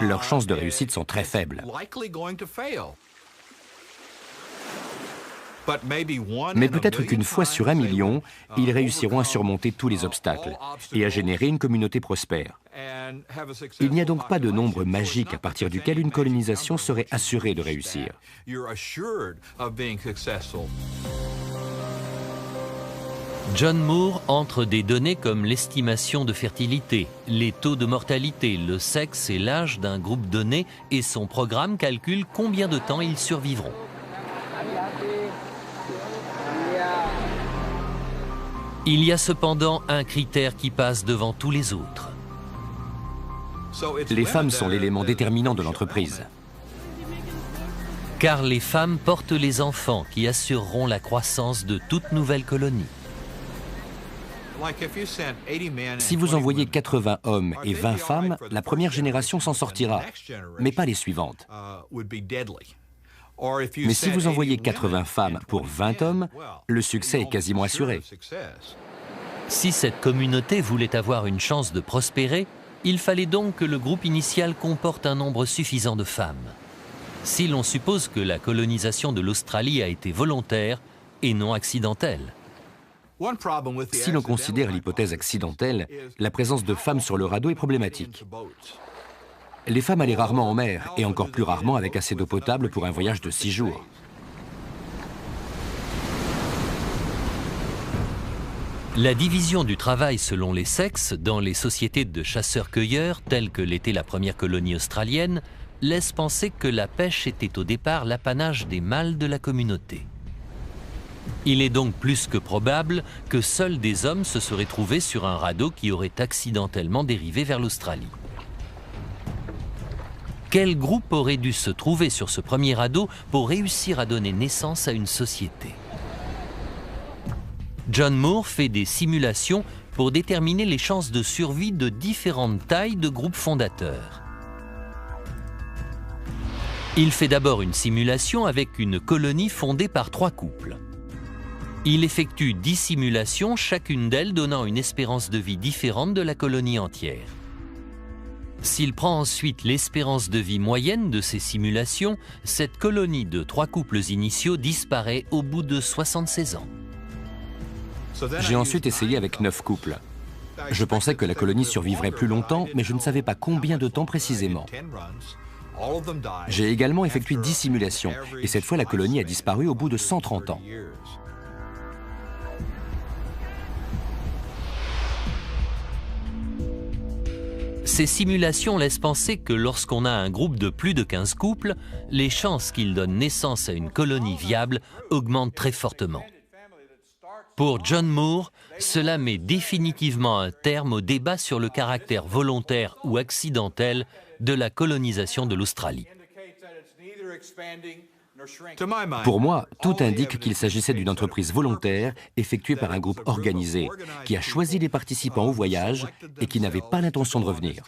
leurs chances de réussite sont très faibles. Mais peut-être qu'une fois sur 1 million, ils réussiront à surmonter tous les obstacles et à générer une communauté prospère. Il n'y a donc pas de nombre magique à partir duquel une colonisation serait assurée de réussir. John Moore entre des données comme l'estimation de fertilité, les taux de mortalité, le sexe et l'âge d'un groupe donné et son programme calcule combien de temps ils survivront. Il y a cependant un critère qui passe devant tous les autres. Les femmes sont l'élément déterminant de l'entreprise. Car les femmes portent les enfants qui assureront la croissance de toute nouvelle colonie. Si vous envoyez 80 hommes et 20 femmes, la première génération s'en sortira, mais pas les suivantes. Mais si vous envoyez 80 femmes pour 20 hommes, le succès est quasiment assuré. Si cette communauté voulait avoir une chance de prospérer, il fallait donc que le groupe initial comporte un nombre suffisant de femmes. Si l'on suppose que la colonisation de l'Australie a été volontaire et non accidentelle. Si l'on considère l'hypothèse accidentelle, la présence de femmes sur le radeau est problématique. Les femmes allaient rarement en mer, et encore plus rarement avec assez d'eau potable pour un voyage de 6 jours. La division du travail selon les sexes dans les sociétés de chasseurs-cueilleurs, telles que l'était la première colonie australienne, laisse penser que la pêche était au départ l'apanage des mâles de la communauté. Il est donc plus que probable que seuls des hommes se seraient trouvés sur un radeau qui aurait accidentellement dérivé vers l'Australie. Quel groupe aurait dû se trouver sur ce premier radeau pour réussir à donner naissance à une société? John Moore fait des simulations pour déterminer les chances de survie de différentes tailles de groupes fondateurs. Il fait d'abord une simulation avec une colonie fondée par 3 couples. Il effectue 10 simulations, chacune d'elles donnant une espérance de vie différente de la colonie entière. S'il prend ensuite l'espérance de vie moyenne de ces simulations, cette colonie de 3 couples initiaux disparaît au bout de 76 ans. J'ai ensuite essayé avec 9 couples. Je pensais que la colonie survivrait plus longtemps, mais je ne savais pas combien de temps précisément. J'ai également effectué 10 simulations, et cette fois la colonie a disparu au bout de 130 ans. Ces simulations laissent penser que lorsqu'on a un groupe de plus de 15 couples, les chances qu'ils donnent naissance à une colonie viable augmentent très fortement. Pour John Moore, cela met définitivement un terme au débat sur le caractère volontaire ou accidentel de la colonisation de l'Australie. Pour moi, tout indique qu'il s'agissait d'une entreprise volontaire effectuée par un groupe organisé qui a choisi les participants au voyage et qui n'avait pas l'intention de revenir.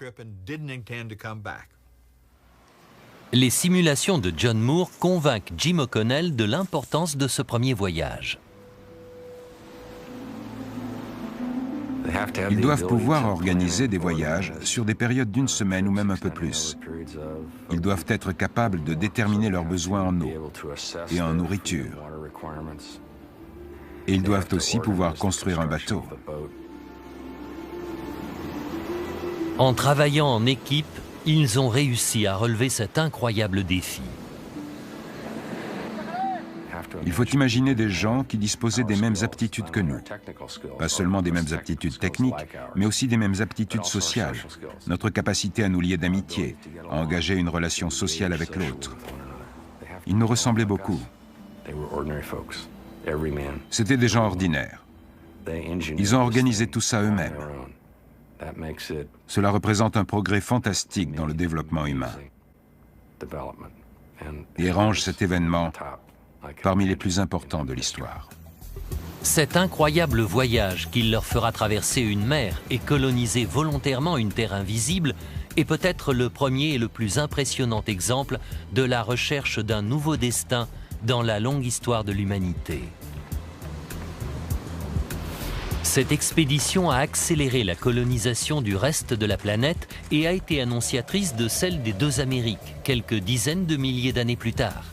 Les simulations de John Moore convainquent Jim O'Connell de l'importance de ce premier voyage. Ils doivent pouvoir organiser des voyages sur des périodes d'1 semaine ou même un peu plus. Ils doivent être capables de déterminer leurs besoins en eau et en nourriture. Et ils doivent aussi pouvoir construire un bateau. En travaillant en équipe, ils ont réussi à relever cet incroyable défi. Il faut imaginer des gens qui disposaient des mêmes aptitudes que nous. Pas seulement des mêmes aptitudes techniques, mais aussi des mêmes aptitudes sociales. Notre capacité à nous lier d'amitié, à engager une relation sociale avec l'autre. Ils nous ressemblaient beaucoup. C'étaient des gens ordinaires. Ils ont organisé tout ça eux-mêmes. Cela représente un progrès fantastique dans le développement humain. Et range cet événement parmi les plus importants de l'histoire. Cet incroyable voyage qui leur fera traverser une mer et coloniser volontairement une terre invisible est peut-être le premier et le plus impressionnant exemple de la recherche d'un nouveau destin dans la longue histoire de l'humanité. Cette expédition a accéléré la colonisation du reste de la planète et a été annonciatrice de celle des 2 Amériques, quelques dizaines de milliers d'années plus tard.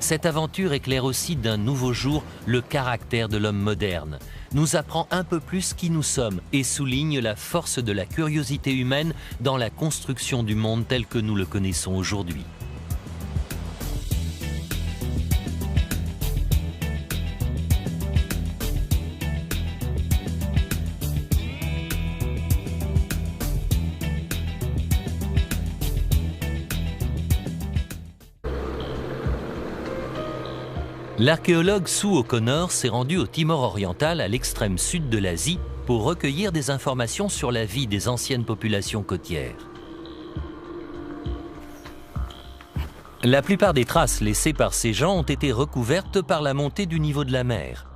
Cette aventure éclaire aussi d'un nouveau jour le caractère de l'homme moderne, nous apprend un peu plus qui nous sommes et souligne la force de la curiosité humaine dans la construction du monde tel que nous le connaissons aujourd'hui. L'archéologue Sue O'Connor s'est rendu au Timor oriental, à l'extrême sud de l'Asie, pour recueillir des informations sur la vie des anciennes populations côtières. La plupart des traces laissées par ces gens ont été recouvertes par la montée du niveau de la mer.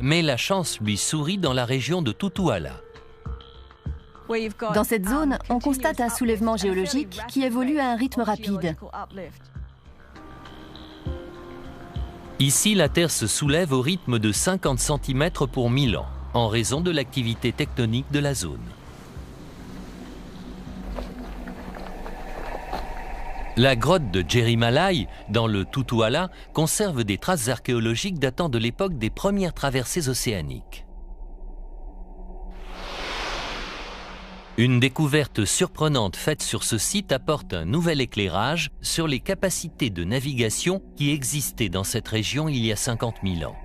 Mais la chance lui sourit dans la région de Tutuala. Dans cette zone, on constate un soulèvement géologique qui évolue à un rythme rapide. Ici, la Terre se soulève au rythme de 50 cm pour 1000 ans, en raison de l'activité tectonique de la zone. La grotte de Jerimalai, dans le Tutuala, conserve des traces archéologiques datant de l'époque des premières traversées océaniques. Une découverte surprenante faite sur ce site apporte un nouvel éclairage sur les capacités de navigation qui existaient dans cette région il y a 50 000 ans.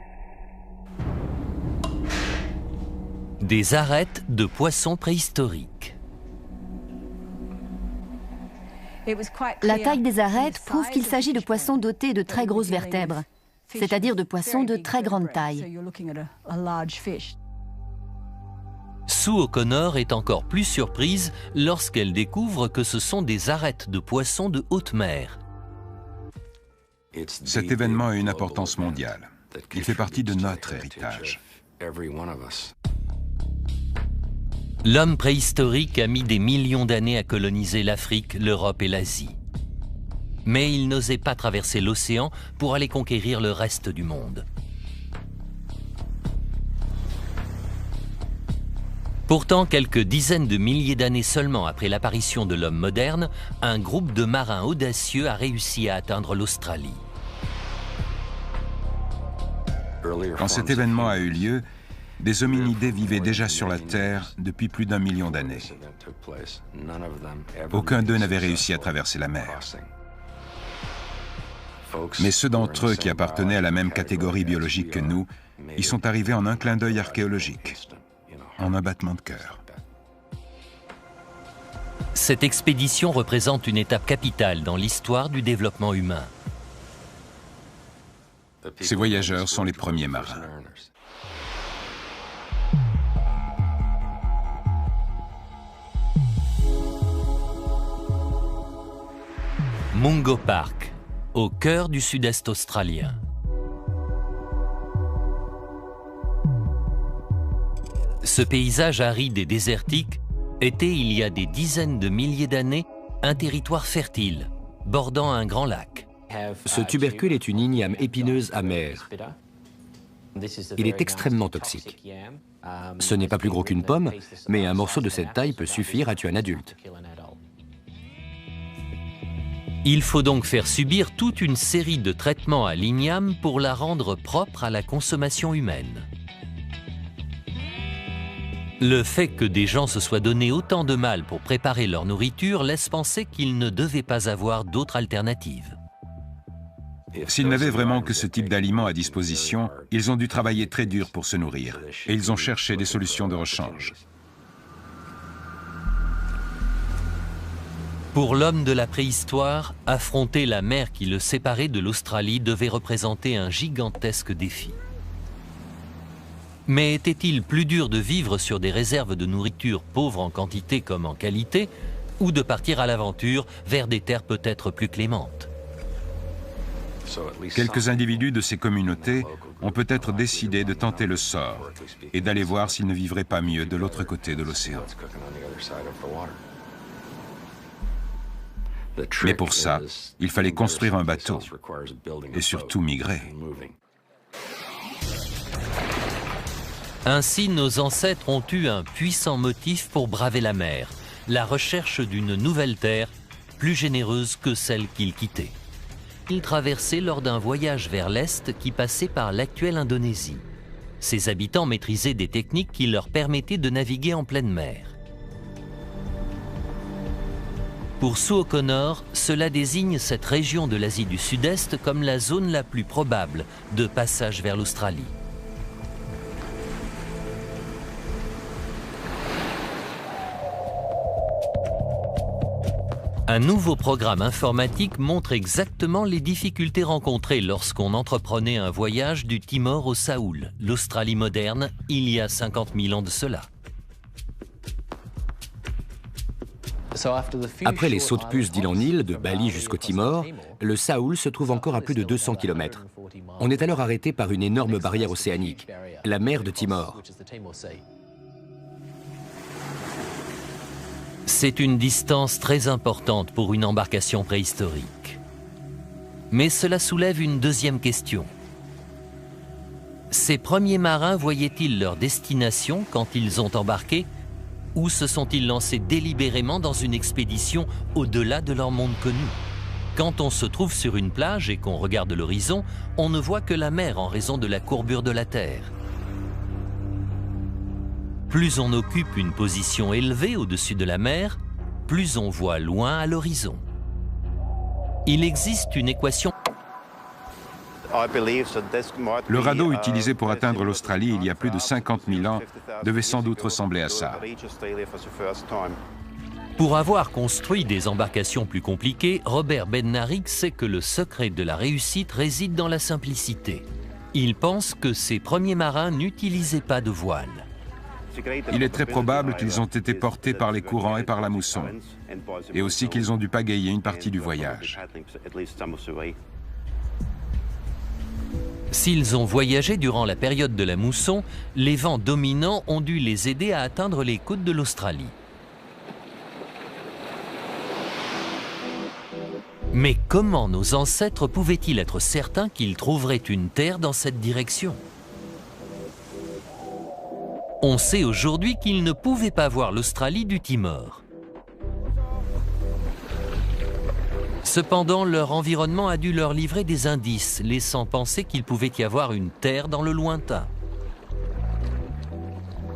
Des arêtes de poissons préhistoriques. La taille des arêtes prouve qu'il s'agit de poissons dotés de très grosses vertèbres, c'est-à-dire de poissons de très grande taille. Sue O'Connor est encore plus surprise lorsqu'elle découvre que ce sont des arêtes de poissons de haute mer. Cet événement a une importance mondiale. Il fait partie de notre héritage. L'homme préhistorique a mis des millions d'années à coloniser l'Afrique, l'Europe et l'Asie. Mais il n'osait pas traverser l'océan pour aller conquérir le reste du monde. Pourtant, quelques dizaines de milliers d'années seulement après l'apparition de l'homme moderne, un groupe de marins audacieux a réussi à atteindre l'Australie. Quand cet événement a eu lieu, des hominidés vivaient déjà sur la Terre depuis plus d'1 million d'années. Aucun d'eux n'avait réussi à traverser la mer. Mais ceux d'entre eux qui appartenaient à la même catégorie biologique que nous, y sont arrivés en un clin d'œil archéologique. En un battement de cœur. Cette expédition représente une étape capitale dans l'histoire du développement humain. Ces voyageurs sont les premiers marins. Mungo Park, au cœur du sud-est australien. Ce paysage aride et désertique était, il y a des dizaines de milliers d'années, un territoire fertile, bordant un grand lac. Ce tubercule est une igname épineuse amère. Il est extrêmement toxique. Ce n'est pas plus gros qu'une pomme, mais un morceau de cette taille peut suffire à tuer un adulte. Il faut donc faire subir toute une série de traitements à l'igname pour la rendre propre à la consommation humaine. Le fait que des gens se soient donné autant de mal pour préparer leur nourriture laisse penser qu'ils ne devaient pas avoir d'autre alternative. S'ils n'avaient vraiment que ce type d'aliments à disposition, ils ont dû travailler très dur pour se nourrir, et ils ont cherché des solutions de rechange. Pour l'homme de la préhistoire, affronter la mer qui le séparait de l'Australie devait représenter un gigantesque défi. Mais était-il plus dur de vivre sur des réserves de nourriture pauvres en quantité comme en qualité, ou de partir à l'aventure vers des terres peut-être plus clémentes? Quelques individus de ces communautés ont peut-être décidé de tenter le sort et d'aller voir s'ils ne vivraient pas mieux de l'autre côté de l'océan. Mais pour ça, il fallait construire un bateau et surtout migrer. Ainsi, nos ancêtres ont eu un puissant motif pour braver la mer, la recherche d'une nouvelle terre, plus généreuse que celle qu'ils quittaient. Ils traversaient lors d'un voyage vers l'Est qui passait par l'actuelle Indonésie. Ces habitants maîtrisaient des techniques qui leur permettaient de naviguer en pleine mer. Pour Sue O'Connor, cela désigne cette région de l'Asie du Sud-Est comme la zone la plus probable de passage vers l'Australie. Un nouveau programme informatique montre exactement les difficultés rencontrées lorsqu'on entreprenait un voyage du Timor au Saoul, l'Australie moderne, il y a 50 000 ans de cela. Après les sauts de puce d'île en île, de Bali jusqu'au Timor, le Saoul se trouve encore à plus de 200 km. On est alors arrêté par une énorme barrière océanique, la mer de Timor. C'est une distance très importante pour une embarcation préhistorique. Mais cela soulève une deuxième question. Ces premiers marins voyaient-ils leur destination quand ils ont embarqué, ou se sont-ils lancés délibérément dans une expédition au-delà de leur monde connu? Quand on se trouve sur une plage et qu'on regarde l'horizon, on ne voit que la mer en raison de la courbure de la Terre. Plus on occupe une position élevée au-dessus de la mer, plus on voit loin à l'horizon. Il existe une équation. Le radeau utilisé pour atteindre l'Australie il y a plus de 50 000 ans devait sans doute ressembler à ça. Pour avoir construit des embarcations plus compliquées, Robert Bednarik sait que le secret de la réussite réside dans la simplicité. Il pense que ces premiers marins n'utilisaient pas de voile. Il est très probable qu'ils ont été portés par les courants et par la mousson, et aussi qu'ils ont dû pagayer une partie du voyage. S'ils ont voyagé durant la période de la mousson, les vents dominants ont dû les aider à atteindre les côtes de l'Australie. Mais comment nos ancêtres pouvaient-ils être certains qu'ils trouveraient une terre dans cette direction ? On sait aujourd'hui qu'ils ne pouvaient pas voir l'Australie du Timor. Cependant, leur environnement a dû leur livrer des indices, laissant penser qu'il pouvait y avoir une terre dans le lointain.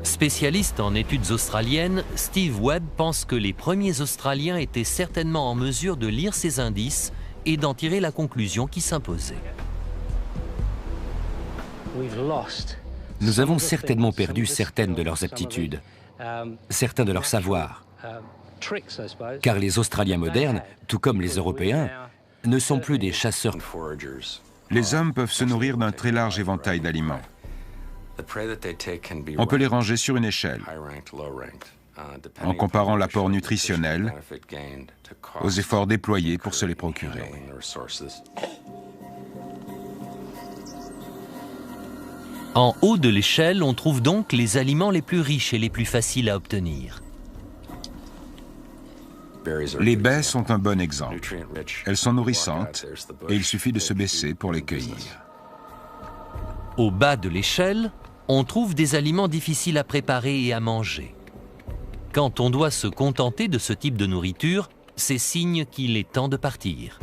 Spécialiste en études australiennes, Steve Webb pense que les premiers Australiens étaient certainement en mesure de lire ces indices et d'en tirer la conclusion qui s'imposait. Nous avons certainement perdu certaines de leurs aptitudes, certains de leurs savoirs, car les Australiens modernes, tout comme les Européens, ne sont plus des chasseurs. Les hommes peuvent se nourrir d'un très large éventail d'aliments. On peut les ranger sur une échelle, en comparant l'apport nutritionnel aux efforts déployés pour se les procurer. En haut de l'échelle, on trouve donc les aliments les plus riches et les plus faciles à obtenir. Les baies sont un bon exemple. Elles sont nourrissantes et il suffit de se baisser pour les cueillir. Au bas de l'échelle, on trouve des aliments difficiles à préparer et à manger. Quand on doit se contenter de ce type de nourriture, c'est signe qu'il est temps de partir.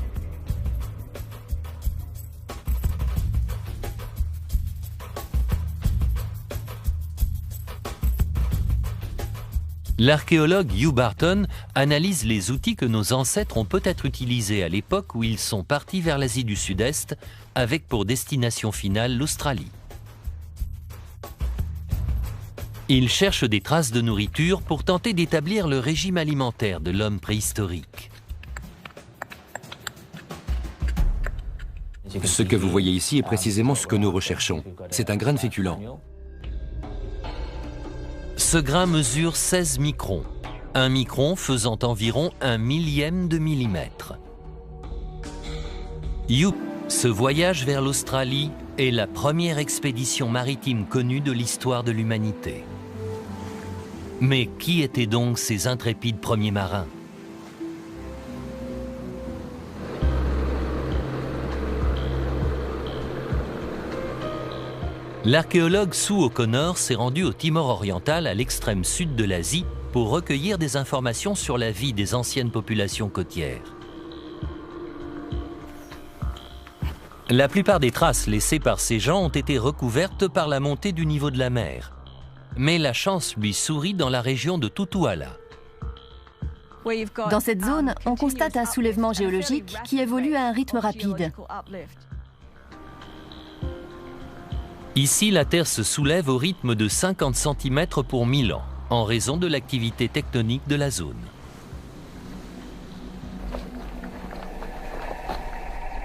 L'archéologue Hugh Barton analyse les outils que nos ancêtres ont peut-être utilisés à l'époque où ils sont partis vers l'Asie du Sud-Est, avec pour destination finale l'Australie. Il cherche des traces de nourriture pour tenter d'établir le régime alimentaire de l'homme préhistorique. Ce que vous voyez ici est précisément ce que nous recherchons. C'est un grain de féculent. Ce grain mesure 16 microns, un micron faisant environ 1/1000 de millimètre. Ce voyage vers l'Australie est la première expédition maritime connue de l'histoire de l'humanité. Mais qui étaient donc ces intrépides premiers marins ? L'archéologue Sue O'Connor s'est rendu au Timor oriental, à l'extrême sud de l'Asie, pour recueillir des informations sur la vie des anciennes populations côtières. La plupart des traces laissées par ces gens ont été recouvertes par la montée du niveau de la mer. Mais la chance lui sourit dans la région de Tutuala. Dans cette zone, on constate un soulèvement géologique qui évolue à un rythme rapide. Ici, la Terre se soulève au rythme de 50 cm pour 1000 ans, en raison de l'activité tectonique de la zone.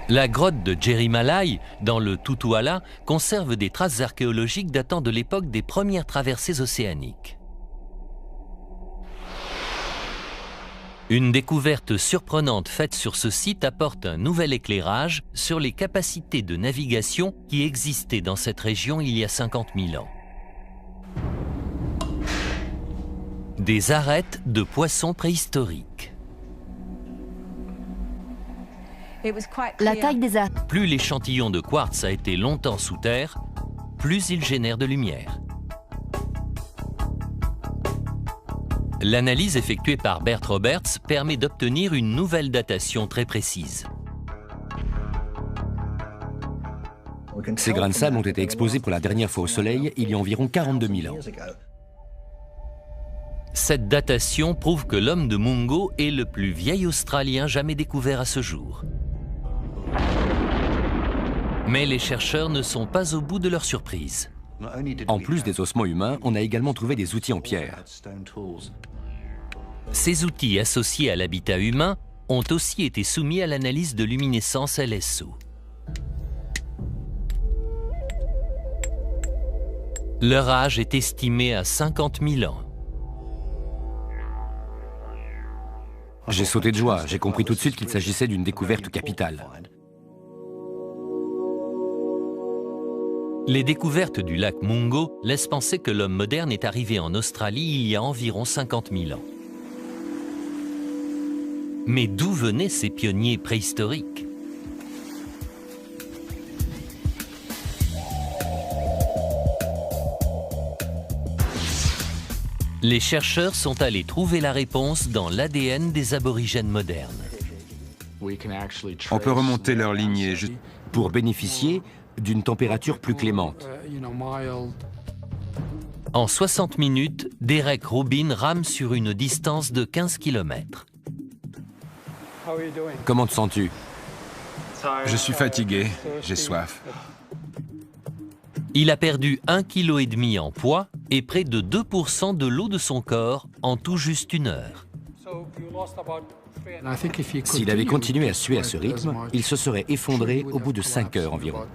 La grotte de Jerimalai, dans le Tutuala, conserve des traces archéologiques datant de l'époque des premières traversées océaniques. Une découverte surprenante faite sur ce site apporte un nouvel éclairage sur les capacités de navigation qui existaient dans cette région il y a 50 000 ans. Des arêtes de poissons préhistoriques. La taille des arêtes. Plus l'échantillon de quartz a été longtemps sous terre, plus il génère de lumière. L'analyse effectuée par Bert Roberts permet d'obtenir une nouvelle datation très précise. Ces grains de sable ont été exposés pour la dernière fois au soleil il y a environ 42 000 ans. Cette datation prouve que l'homme de Mungo est le plus vieil Australien jamais découvert à ce jour. Mais les chercheurs ne sont pas au bout de leur surprise. En plus des ossements humains, on a également trouvé des outils en pierre. Ces outils associés à l'habitat humain ont aussi été soumis à l'analyse de luminescence LSO. Leur âge est estimé à 50 000 ans. J'ai sauté de joie, j'ai compris tout de suite qu'il s'agissait d'une découverte capitale. Les découvertes du lac Mungo laissent penser que l'homme moderne est arrivé en Australie il y a environ 50 000 ans. Mais d'où venaient ces pionniers préhistoriques? Les chercheurs sont allés trouver la réponse dans l'ADN des aborigènes modernes. On peut remonter leur lignée Pour bénéficier d'une température plus clémente. En 60 minutes, Derek Rubin rame sur une distance de 15 km. Comment te sens-tu? Je suis fatigué, j'ai soif. Il a perdu 1,5 kg en poids et près de 2% de l'eau de son corps en tout juste 1 heure. S'il avait continué à suer à ce rythme, il se serait effondré au bout de 5 heures environ.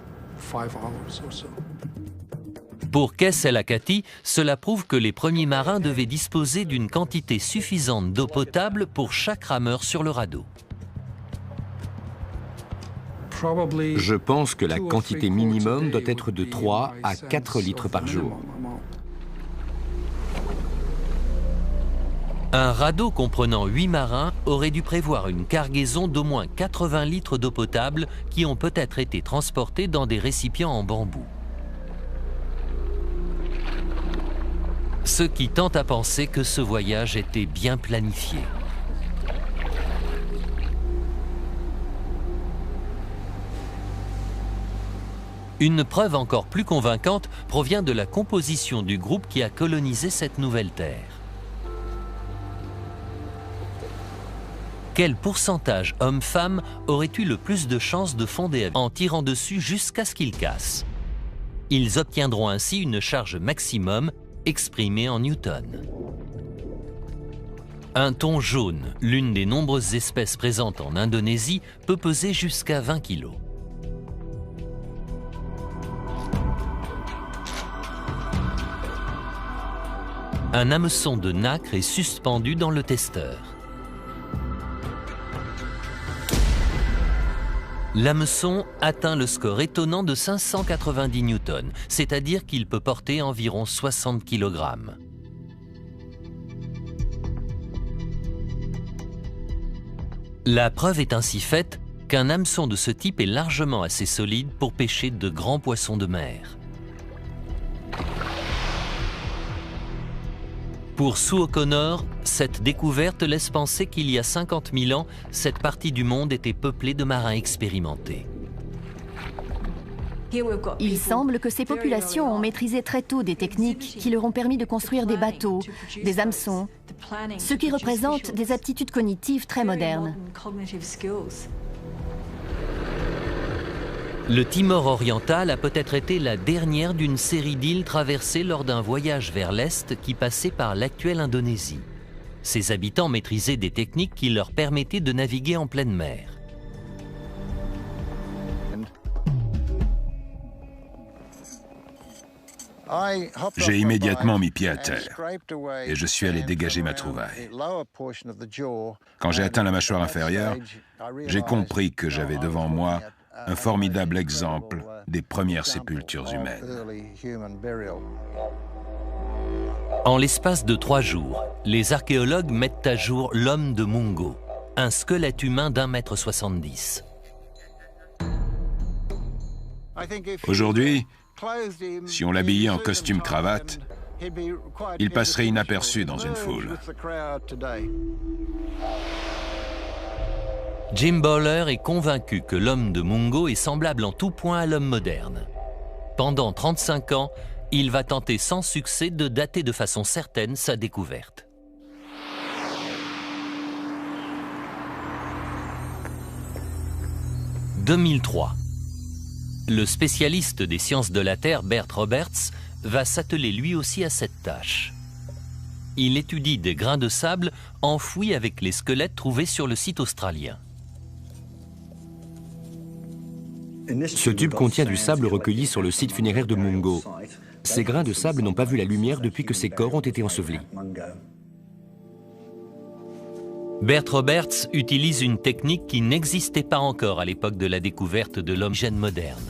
Pour Kes El Akati, cela prouve que les premiers marins devaient disposer d'une quantité suffisante d'eau potable pour chaque rameur sur le radeau. Je pense que la quantité minimum doit être de 3 à 4 litres par jour. Un radeau comprenant 8 marins aurait dû prévoir une cargaison d'au moins 80 litres d'eau potable qui ont peut-être été transportés dans des récipients en bambou. Ce qui tente à penser que ce voyage était bien planifié. Une preuve encore plus convaincante provient de la composition du groupe qui a colonisé cette nouvelle terre. Quel pourcentage hommes-femmes aurait eu le plus de chances de fonder en tirant dessus jusqu'à ce qu'ils cassent? Ils obtiendront ainsi une charge maximum exprimée en newtons. Un thon jaune, l'une des nombreuses espèces présentes en Indonésie, peut peser jusqu'à 20 kg. Un hameçon de nacre est suspendu dans le testeur. L'hameçon atteint le score étonnant de 590 newtons, c'est-à-dire qu'il peut porter environ 60 kg. La preuve est ainsi faite qu'un hameçon de ce type est largement assez solide pour pêcher de grands poissons de mer. Pour Sue O'Connor, cette découverte laisse penser qu'il y a 50 000 ans, cette partie du monde était peuplée de marins expérimentés. Il semble que ces populations ont maîtrisé très tôt des techniques qui leur ont permis de construire des bateaux, des hameçons, ce qui représente des aptitudes cognitives très modernes. Le Timor oriental a peut-être été la dernière d'une série d'îles traversées lors d'un voyage vers l'est qui passait par l'actuelle Indonésie. Ses habitants maîtrisaient des techniques qui leur permettaient de naviguer en pleine mer. J'ai immédiatement mis pied à terre et je suis allé dégager ma trouvaille. Quand j'ai atteint la mâchoire inférieure, j'ai compris que j'avais devant moi un formidable exemple des premières sépultures humaines. En l'espace de 3 jours, les archéologues mettent à jour l'homme de Mungo, un squelette humain d'1,70 m. Aujourd'hui, si on l'habillait en costume-cravate, il passerait inaperçu dans une foule. Jim Bowler est convaincu que l'homme de Mungo est semblable en tout point à l'homme moderne. Pendant 35 ans, il va tenter sans succès de dater de façon certaine sa découverte. « 2003. Le spécialiste des sciences de la Terre, Bert Roberts, va s'atteler lui aussi à cette tâche. Il étudie des grains de sable enfouis avec les squelettes trouvés sur le site australien. Ce tube contient du sable recueilli sur le site funéraire de Mungo. Ces grains de sable n'ont pas vu la lumière depuis que ces corps ont été ensevelis. Bert Roberts utilise une technique qui n'existait pas encore à l'époque de la découverte de l'homme gène moderne.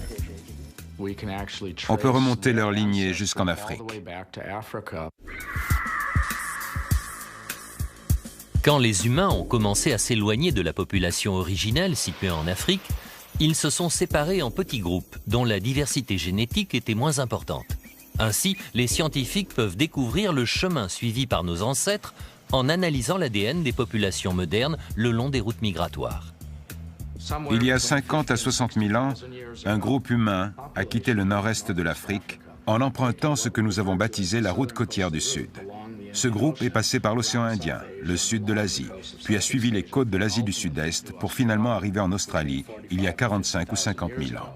On peut remonter leur lignée jusqu'en Afrique. Quand les humains ont commencé à s'éloigner de la population originelle située en Afrique, ils se sont séparés en petits groupes dont la diversité génétique était moins importante. Ainsi, les scientifiques peuvent découvrir le chemin suivi par nos ancêtres en analysant l'ADN des populations modernes le long des routes migratoires. Il y a 50 à 60 000 ans, un groupe humain a quitté le nord-est de l'Afrique en empruntant ce que nous avons baptisé la route côtière du Sud. Ce groupe est passé par l'océan Indien, le sud de l'Asie, puis a suivi les côtes de l'Asie du Sud-Est pour finalement arriver en Australie il y a 45 ou 50 000 ans.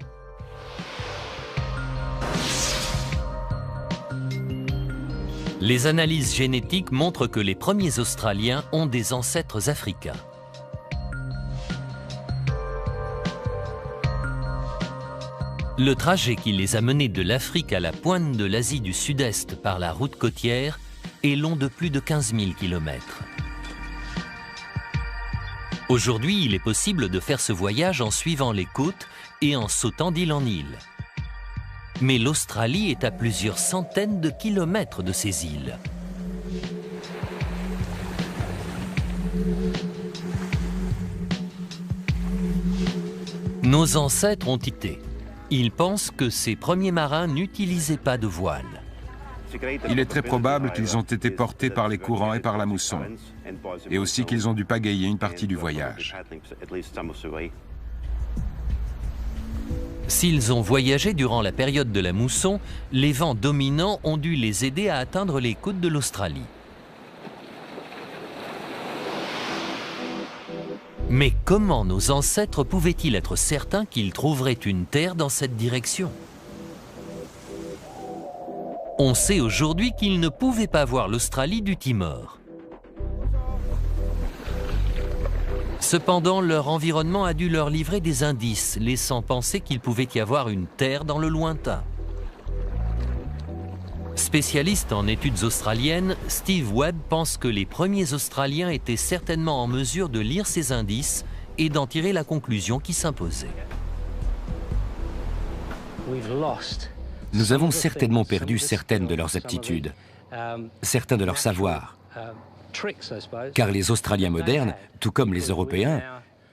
Les analyses génétiques montrent que les premiers Australiens ont des ancêtres africains. Le trajet qui les a menés de l'Afrique à la pointe de l'Asie du Sud-Est par la route côtière est long de plus de 15 000 km. Aujourd'hui, il est possible de faire ce voyage en suivant les côtes et en sautant d'île en île. Mais l'Australie est à plusieurs centaines de kilomètres de ces îles. Nos ancêtres ont été. Ils pensent que ces premiers marins n'utilisaient pas de voile. Il est très probable qu'ils ont été portés par les courants et par la mousson, et aussi qu'ils ont dû pagayer une partie du voyage. S'ils ont voyagé durant la période de la mousson, les vents dominants ont dû les aider à atteindre les côtes de l'Australie. Mais comment nos ancêtres pouvaient-ils être certains qu'ils trouveraient une terre dans cette direction ? On sait aujourd'hui qu'ils ne pouvaient pas voir l'Australie du Timor. Cependant, leur environnement a dû leur livrer des indices, laissant penser qu'il pouvait y avoir une terre dans le lointain. Spécialiste en études australiennes, Steve Webb pense que les premiers Australiens étaient certainement en mesure de lire ces indices et d'en tirer la conclusion qui s'imposait. Nous avons certainement perdu certaines de leurs aptitudes, certains de leurs savoirs, car les Australiens modernes, tout comme les Européens,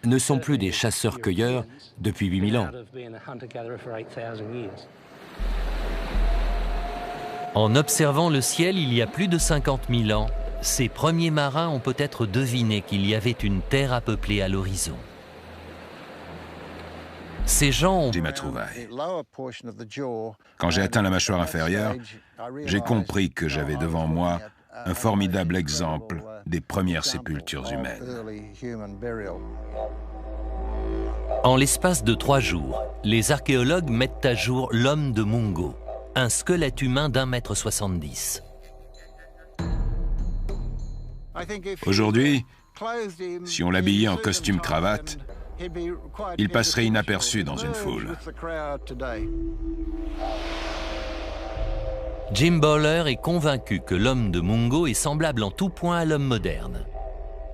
ne sont plus des chasseurs-cueilleurs depuis 8000 ans. En observant le ciel il y a plus de 50 000 ans, ces premiers marins ont peut-être deviné qu'il y avait une terre à peupler à l'horizon. Ces gens ont ma trouvaille. Quand j'ai atteint la mâchoire inférieure, j'ai compris que j'avais devant moi un formidable exemple des premières sépultures humaines. En l'espace de 3 jours, les archéologues mettent à jour l'homme de Mungo, un squelette humain d'1,70 m. Aujourd'hui, si on l'habillait en costume-cravate, il passerait inaperçu dans une foule. Jim Bowler est convaincu que l'homme de Mungo est semblable en tout point à l'homme moderne.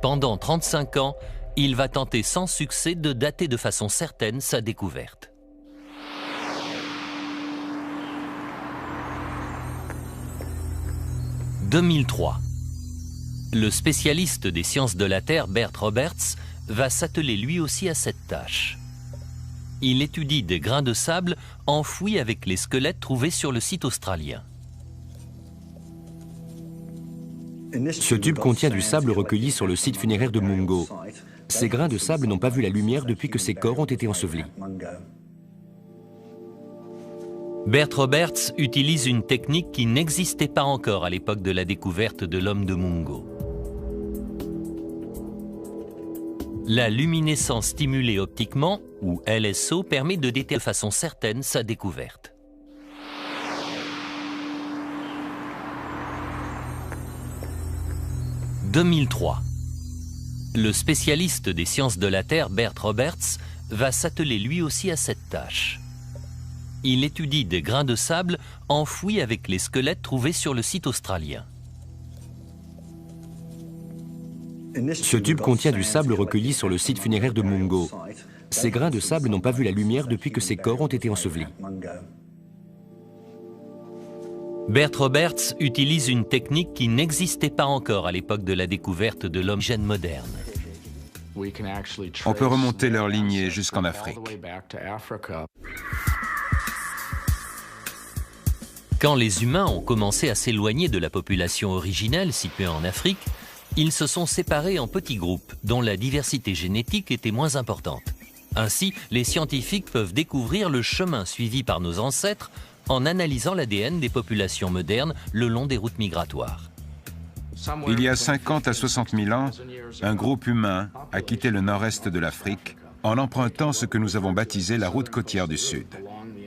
Pendant 35 ans, il va tenter sans succès de dater de façon certaine sa découverte. « 2003. Le spécialiste des sciences de la Terre, Bert Roberts, va s'atteler lui aussi à cette tâche. Il étudie des grains de sable enfouis avec les squelettes trouvés sur le site australien. Ce tube contient du sable recueilli sur le site funéraire de Mungo. Ces grains de sable n'ont pas vu la lumière depuis que ces corps ont été ensevelis. Bert Roberts utilise une technique qui n'existait pas encore à l'époque de la découverte de l'homme de Mungo. La luminescence stimulée optiquement, ou LSO, permet de dater de façon certaine sa découverte. « 2003. Le spécialiste des sciences de la Terre, Bert Roberts, va s'atteler lui aussi à cette tâche. Il étudie des grains de sable enfouis avec les squelettes trouvés sur le site australien. Ce tube contient du sable recueilli sur le site funéraire de Mungo. Ces grains de sable n'ont pas vu la lumière depuis que ces corps ont été ensevelis. Bert Roberts utilise une technique qui n'existait pas encore à l'époque de la découverte de l'homme moderne. On peut remonter leur lignée jusqu'en Afrique. Quand les humains ont commencé à s'éloigner de la population originelle située en Afrique, ils se sont séparés en petits groupes dont la diversité génétique était moins importante. Ainsi, les scientifiques peuvent découvrir le chemin suivi par nos ancêtres en analysant l'ADN des populations modernes le long des routes migratoires. Il y a 50 à 60 000 ans, un groupe humain a quitté le nord-est de l'Afrique en empruntant ce que nous avons baptisé la route côtière du Sud.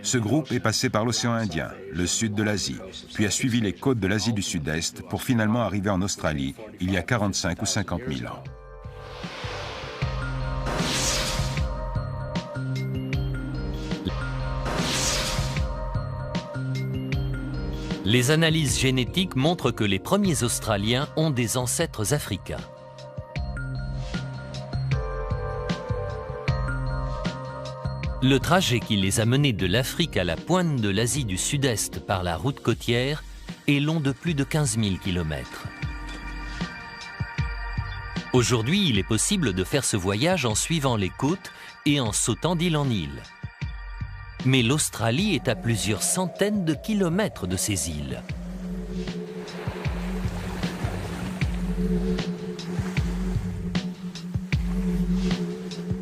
Ce groupe est passé par l'océan Indien, le sud de l'Asie, puis a suivi les côtes de l'Asie du Sud-Est pour finalement arriver en Australie il y a 45 ou 50 000 ans. Les analyses génétiques montrent que les premiers Australiens ont des ancêtres africains. Le trajet qui les a menés de l'Afrique à la pointe de l'Asie du Sud-Est par la route côtière est long de plus de 15 000 km. Aujourd'hui, il est possible de faire ce voyage en suivant les côtes et en sautant d'île en île. Mais l'Australie est à plusieurs centaines de kilomètres de ces îles.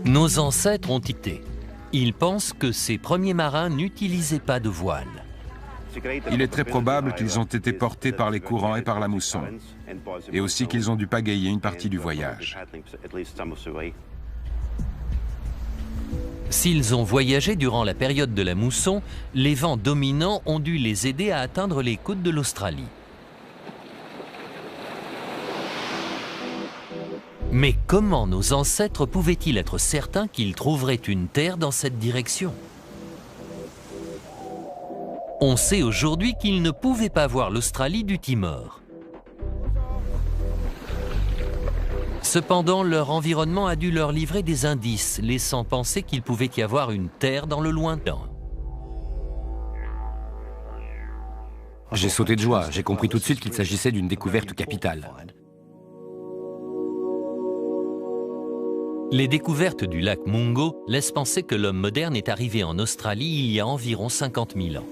Nos ancêtres ont quitté. Ils pensent que ces premiers marins n'utilisaient pas de voile. Il est très probable qu'ils ont été portés par les courants et par la mousson, et aussi qu'ils ont dû pagayer une partie du voyage. S'ils ont voyagé durant la période de la mousson, les vents dominants ont dû les aider à atteindre les côtes de l'Australie. Mais comment nos ancêtres pouvaient-ils être certains qu'ils trouveraient une terre dans cette direction? On sait aujourd'hui qu'ils ne pouvaient pas voir l'Australie du Timor. Cependant, leur environnement a dû leur livrer des indices, laissant penser qu'il pouvait y avoir une terre dans le lointain. J'ai sauté de joie, j'ai compris tout de suite qu'il s'agissait d'une découverte capitale. Les découvertes du lac Mungo laissent penser que l'homme moderne est arrivé en Australie il y a environ 50 000 ans.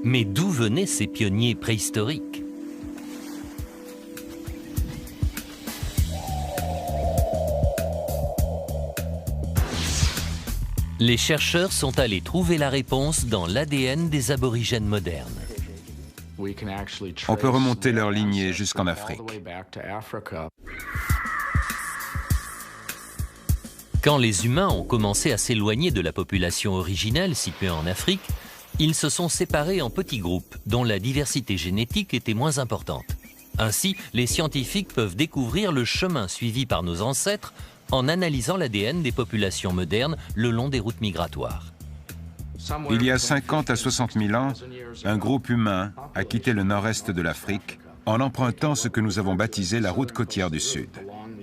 Mais d'où venaient ces pionniers préhistoriques? Les chercheurs sont allés trouver la réponse dans l'ADN des aborigènes modernes. On peut remonter leur lignée jusqu'en Afrique. Quand les humains ont commencé à s'éloigner de la population originelle située en Afrique, ils se sont séparés en petits groupes dont la diversité génétique était moins importante. Ainsi, les scientifiques peuvent découvrir le chemin suivi par nos ancêtres en analysant l'ADN des populations modernes le long des routes migratoires. Il y a 50 à 60 000 ans, un groupe humain a quitté le nord-est de l'Afrique en empruntant ce que nous avons baptisé la route côtière du Sud.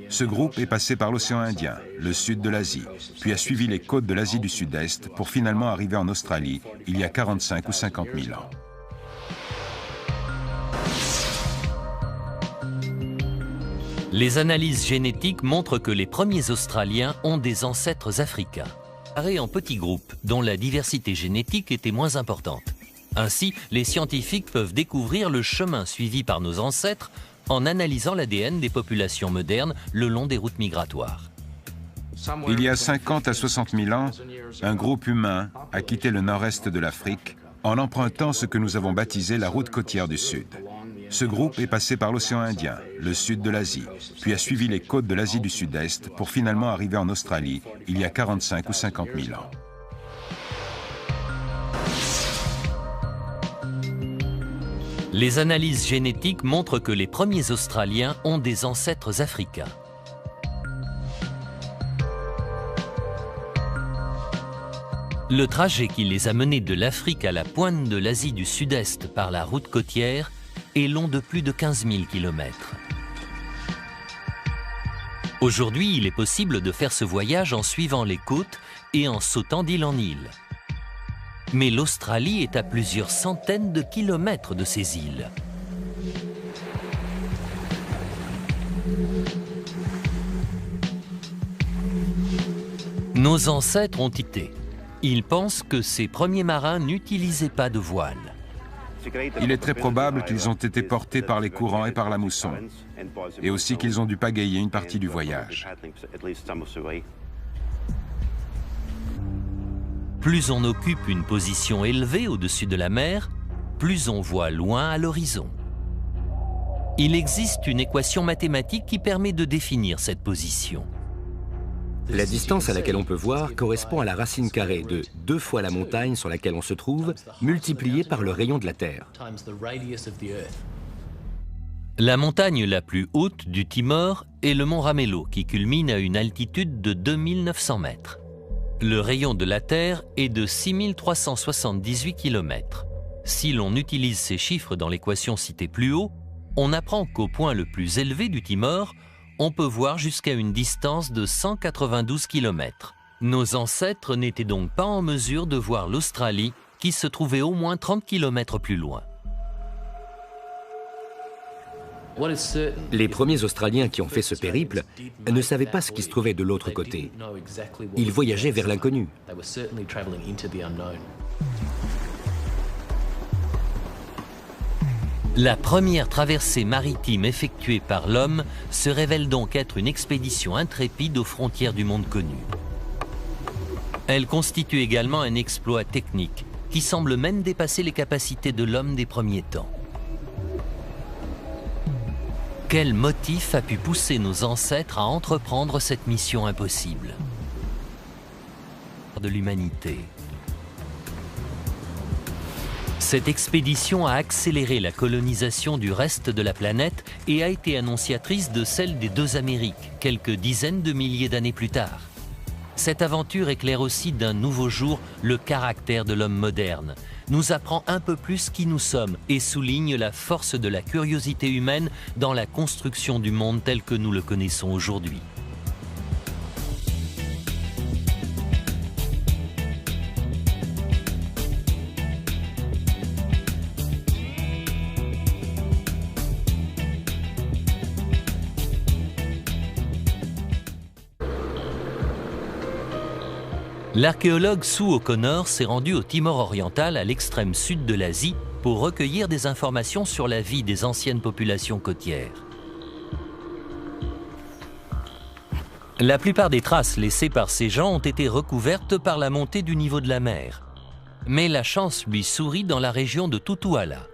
Ce groupe est passé par l'océan Indien, le sud de l'Asie, puis a suivi les côtes de l'Asie du Sud-Est pour finalement arriver en Australie il y a 45 ou 50 000 ans. Les analyses génétiques montrent que les premiers Australiens ont des ancêtres africains, séparés en petits groupes dont la diversité génétique était moins importante. Ainsi, les scientifiques peuvent découvrir le chemin suivi par nos ancêtres en analysant l'ADN des populations modernes le long des routes migratoires. Il y a 50 à 60 000 ans, un groupe humain a quitté le nord-est de l'Afrique en empruntant ce que nous avons baptisé la route côtière du Sud. Ce groupe est passé par l'océan Indien, le sud de l'Asie, puis a suivi les côtes de l'Asie du Sud-Est pour finalement arriver en Australie il y a 45 ou 50 000 ans. Les analyses génétiques montrent que les premiers Australiens ont des ancêtres africains. Le trajet qui les a menés de l'Afrique à la pointe de l'Asie du Sud-Est par la route côtière est long de plus de 15 000 km. Aujourd'hui, il est possible de faire ce voyage en suivant les côtes et en sautant d'île en île. Mais l'Australie est à plusieurs centaines de kilomètres de ces îles. Nos ancêtres ont quitté. Ils pensent que ces premiers marins n'utilisaient pas de voile. Il est très probable qu'ils ont été portés par les courants et par la mousson, et aussi qu'ils ont dû pagayer une partie du voyage. Plus on occupe une position élevée au-dessus de la mer, plus on voit loin à l'horizon. Il existe une équation mathématique qui permet de définir cette position. La distance à laquelle on peut voir correspond à la racine carrée de 2 fois la montagne sur laquelle on se trouve, multipliée par le rayon de la Terre. La montagne la plus haute du Timor est le mont Ramello, qui culmine à une altitude de 2900 mètres. Le rayon de la Terre est de 6378 km. Si l'on utilise ces chiffres dans l'équation citée plus haut, on apprend qu'au point le plus élevé du Timor, on peut voir jusqu'à une distance de 192 km. Nos ancêtres n'étaient donc pas en mesure de voir l'Australie, qui se trouvait au moins 30 km plus loin. Les premiers Australiens qui ont fait ce périple ne savaient pas ce qui se trouvait de l'autre côté. Ils voyageaient vers l'inconnu. La première traversée maritime effectuée par l'homme se révèle donc être une expédition intrépide aux frontières du monde connu. Elle constitue également un exploit technique qui semble même dépasser les capacités de l'homme des premiers temps. Quel motif a pu pousser nos ancêtres à entreprendre cette mission impossible de l'humanité? Cette expédition a accéléré la colonisation du reste de la planète et a été annonciatrice de celle des deux Amériques, quelques dizaines de milliers d'années plus tard. Cette aventure éclaire aussi d'un nouveau jour le caractère de l'homme moderne, nous apprend un peu plus qui nous sommes et souligne la force de la curiosité humaine dans la construction du monde tel que nous le connaissons aujourd'hui. L'archéologue Sue O'Connor s'est rendu au Timor oriental, à l'extrême sud de l'Asie, pour recueillir des informations sur la vie des anciennes populations côtières. La plupart des traces laissées par ces gens ont été recouvertes par la montée du niveau de la mer. Mais la chance lui sourit dans la région de Tutuala.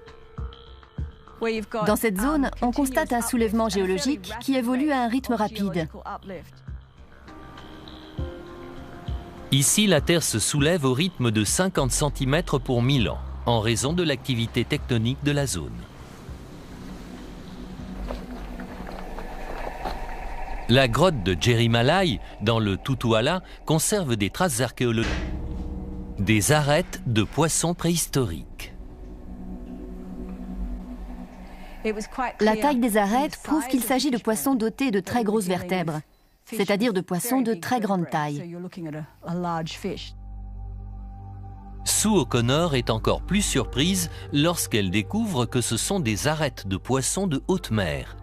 Dans cette zone, on constate un soulèvement géologique qui évolue à un rythme rapide. Ici, la Terre se soulève au rythme de 50 cm pour 1000 ans, en raison de l'activité tectonique de la zone. La grotte de Jerimalai, dans le Tutuala, conserve des traces archéologiques. Des arêtes de poissons préhistoriques. La taille des arêtes prouve qu'il s'agit de poissons dotés de très grosses vertèbres, c'est-à-dire de poissons de très grande taille. Sue O'Connor est encore plus surprise lorsqu'elle découvre que ce sont des arêtes de poissons de haute mer.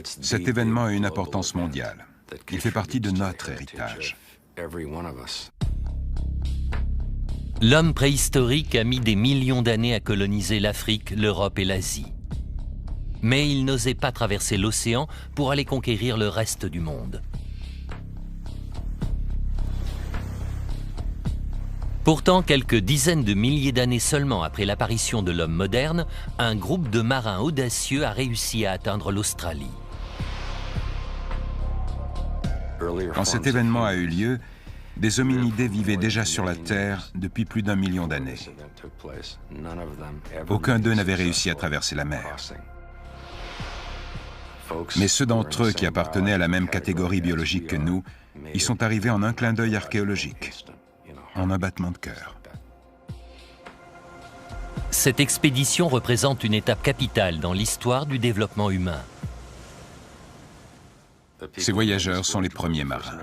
Cet événement a une importance mondiale. Il fait partie de notre héritage. L'homme préhistorique a mis des millions d'années à coloniser l'Afrique, l'Europe et l'Asie. Mais il n'osait pas traverser l'océan pour aller conquérir le reste du monde. Pourtant, quelques dizaines de milliers d'années seulement après l'apparition de l'homme moderne, un groupe de marins audacieux a réussi à atteindre l'Australie. Quand cet événement a eu lieu, des hominidés vivaient déjà sur la Terre depuis plus d'1 million d'années. Aucun d'eux n'avait réussi à traverser la mer. Mais ceux d'entre eux qui appartenaient à la même catégorie biologique que nous, y sont arrivés en un clin d'œil archéologique, en un battement de cœur. Cette expédition représente une étape capitale dans l'histoire du développement humain. Ces voyageurs sont les premiers marins.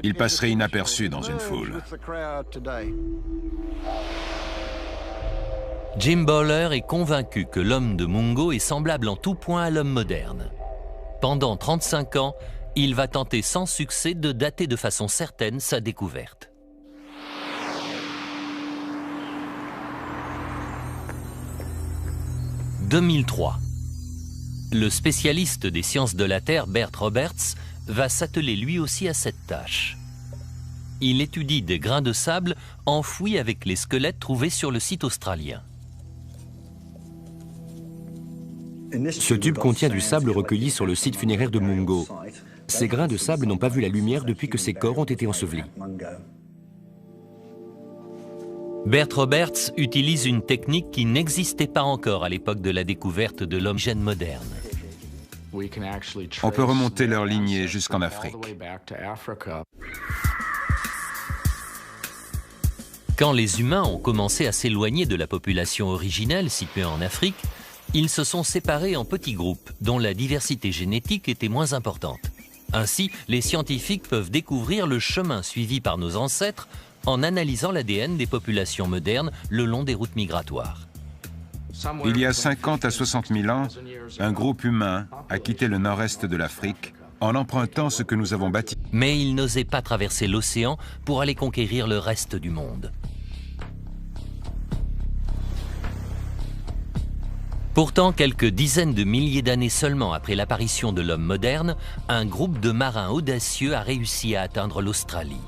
Ils passeraient inaperçus dans une foule. Jim Bowler est convaincu que l'homme de Mungo est semblable en tout point à l'homme moderne. Pendant 35 ans, il va tenter sans succès de dater de façon certaine sa découverte. « 2003. Le spécialiste des sciences de la Terre, Bert Roberts, va s'atteler lui aussi à cette tâche. Il étudie des grains de sable enfouis avec les squelettes trouvés sur le site australien. Ce tube contient du sable recueilli sur le site funéraire de Mungo. Ces grains de sable n'ont pas vu la lumière depuis que ces corps ont été ensevelis. Bert Roberts utilise une technique qui n'existait pas encore à l'époque de la découverte de l'homme moderne. On peut remonter leur lignée jusqu'en Afrique. Quand les humains ont commencé à s'éloigner de la population originelle située en Afrique, ils se sont séparés en petits groupes dont la diversité génétique était moins importante. Ainsi, les scientifiques peuvent découvrir le chemin suivi par nos ancêtres en analysant l'ADN des populations modernes le long des routes migratoires. Il y a 50 à 60 000 ans, un groupe humain a quitté le nord-est de l'Afrique en empruntant ce que nous avons bâti. Mais ils n'osaient pas traverser l'océan pour aller conquérir le reste du monde. Pourtant, quelques dizaines de milliers d'années seulement après l'apparition de l'homme moderne, un groupe de marins audacieux a réussi à atteindre l'Australie.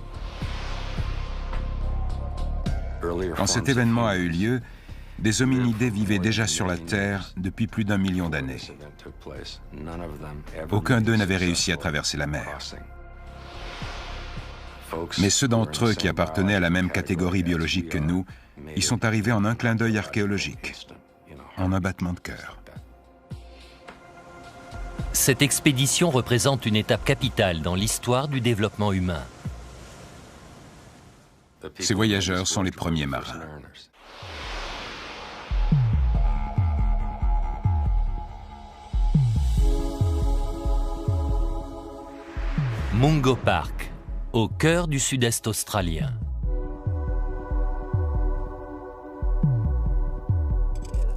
Quand cet événement a eu lieu, des hominidés vivaient déjà sur la Terre depuis plus d'1 million d'années. Aucun d'eux n'avait réussi à traverser la mer. Mais ceux d'entre eux qui appartenaient à la même catégorie biologique que nous, y sont arrivés en un clin d'œil archéologique, en un battement de cœur. Cette expédition représente une étape capitale dans l'histoire du développement humain. Ces voyageurs sont les premiers marins. Mungo Park, au cœur du sud-est australien.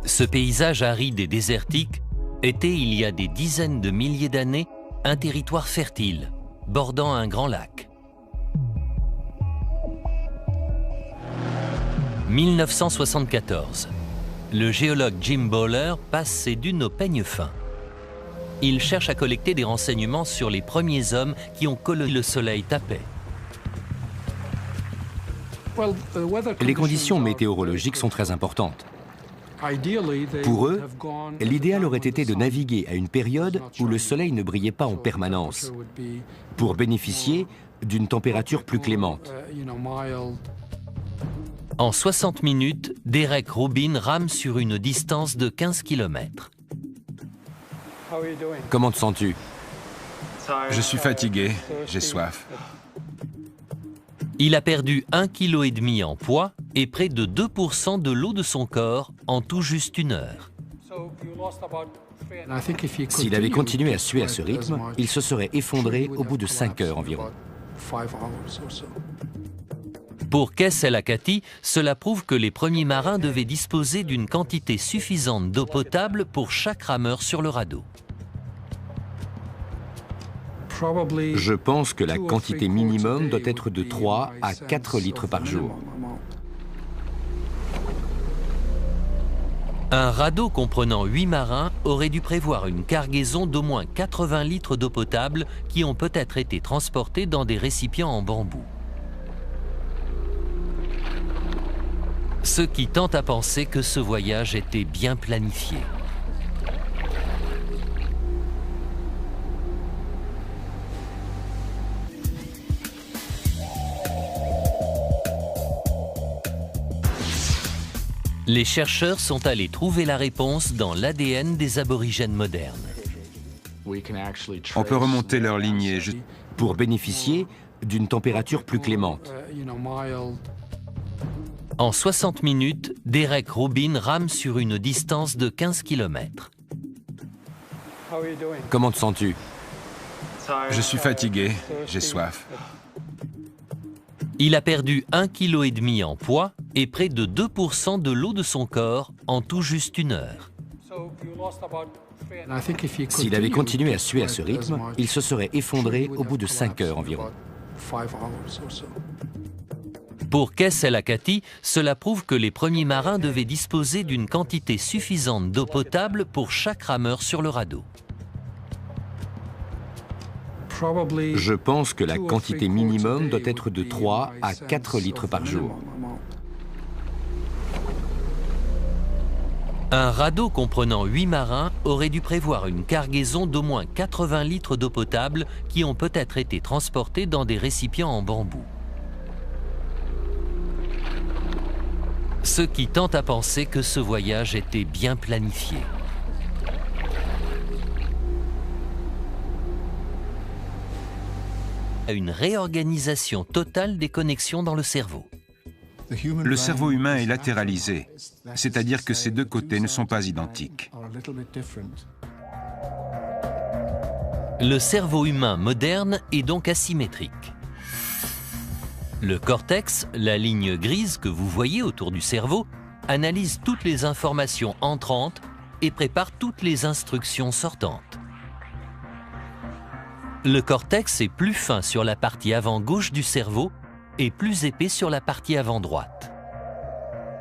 Ce paysage aride et désertique était, il y a des dizaines de milliers d'années, un territoire fertile, bordant un grand lac. 1974. Le géologue Jim Bowler passe ses dunes au peigne fin. Il cherche à collecter des renseignements sur les premiers hommes qui ont colonisé le soleil tapait. Les conditions météorologiques sont très importantes. Pour eux, l'idéal aurait été de naviguer à une période où le soleil ne brillait pas en permanence, pour bénéficier d'une température plus clémente. En 60 minutes, Derek Rubin rame sur une distance de 15 km. Comment te sens-tu? Je suis fatigué, j'ai soif. Il a perdu 1,5 kg en poids et près de 2% de l'eau de son corps en tout juste 1 heure. S'il avait continué à suer à ce rythme, il se serait effondré au bout de 5 heures environ. Pour Kes El Akati, cela prouve que les premiers marins devaient disposer d'une quantité suffisante d'eau potable pour chaque rameur sur le radeau. Je pense que la quantité minimum doit être de 3 à 4 litres par jour. Un radeau comprenant 8 marins aurait dû prévoir une cargaison d'au moins 80 litres d'eau potable qui ont peut-être été transportés dans des récipients en bambou. Ce qui tente à penser que ce voyage était bien planifié. Les chercheurs sont allés trouver la réponse dans l'ADN des aborigènes modernes. On peut remonter leur lignée Pour bénéficier d'une température plus clémente. En 60 minutes, Derek Rubin rame sur une distance de 15 km. Comment te sens-tu? Je suis fatigué, j'ai soif. Il a perdu 1,5 kg en poids et près de 2% de l'eau de son corps en tout juste 1 heure. S'il avait continué à suer à ce rythme, il se serait effondré au bout de 5 heures environ. Pour Kes El Akati, cela prouve que les premiers marins devaient disposer d'une quantité suffisante d'eau potable pour chaque rameur sur le radeau. Je pense que la quantité minimum doit être de 3 à 4 litres par jour. Un radeau comprenant 8 marins aurait dû prévoir une cargaison d'au moins 80 litres d'eau potable qui ont peut-être été transportés dans des récipients en bambou. Ce qui tente à penser que ce voyage était bien planifié. Une réorganisation totale des connexions dans le cerveau. Le cerveau humain est latéralisé, c'est-à-dire que ses deux côtés ne sont pas identiques. Le cerveau humain moderne est donc asymétrique. Le cortex, la ligne grise que vous voyez autour du cerveau, analyse toutes les informations entrantes et prépare toutes les instructions sortantes. Le cortex est plus fin sur la partie avant gauche du cerveau et plus épais sur la partie avant droite.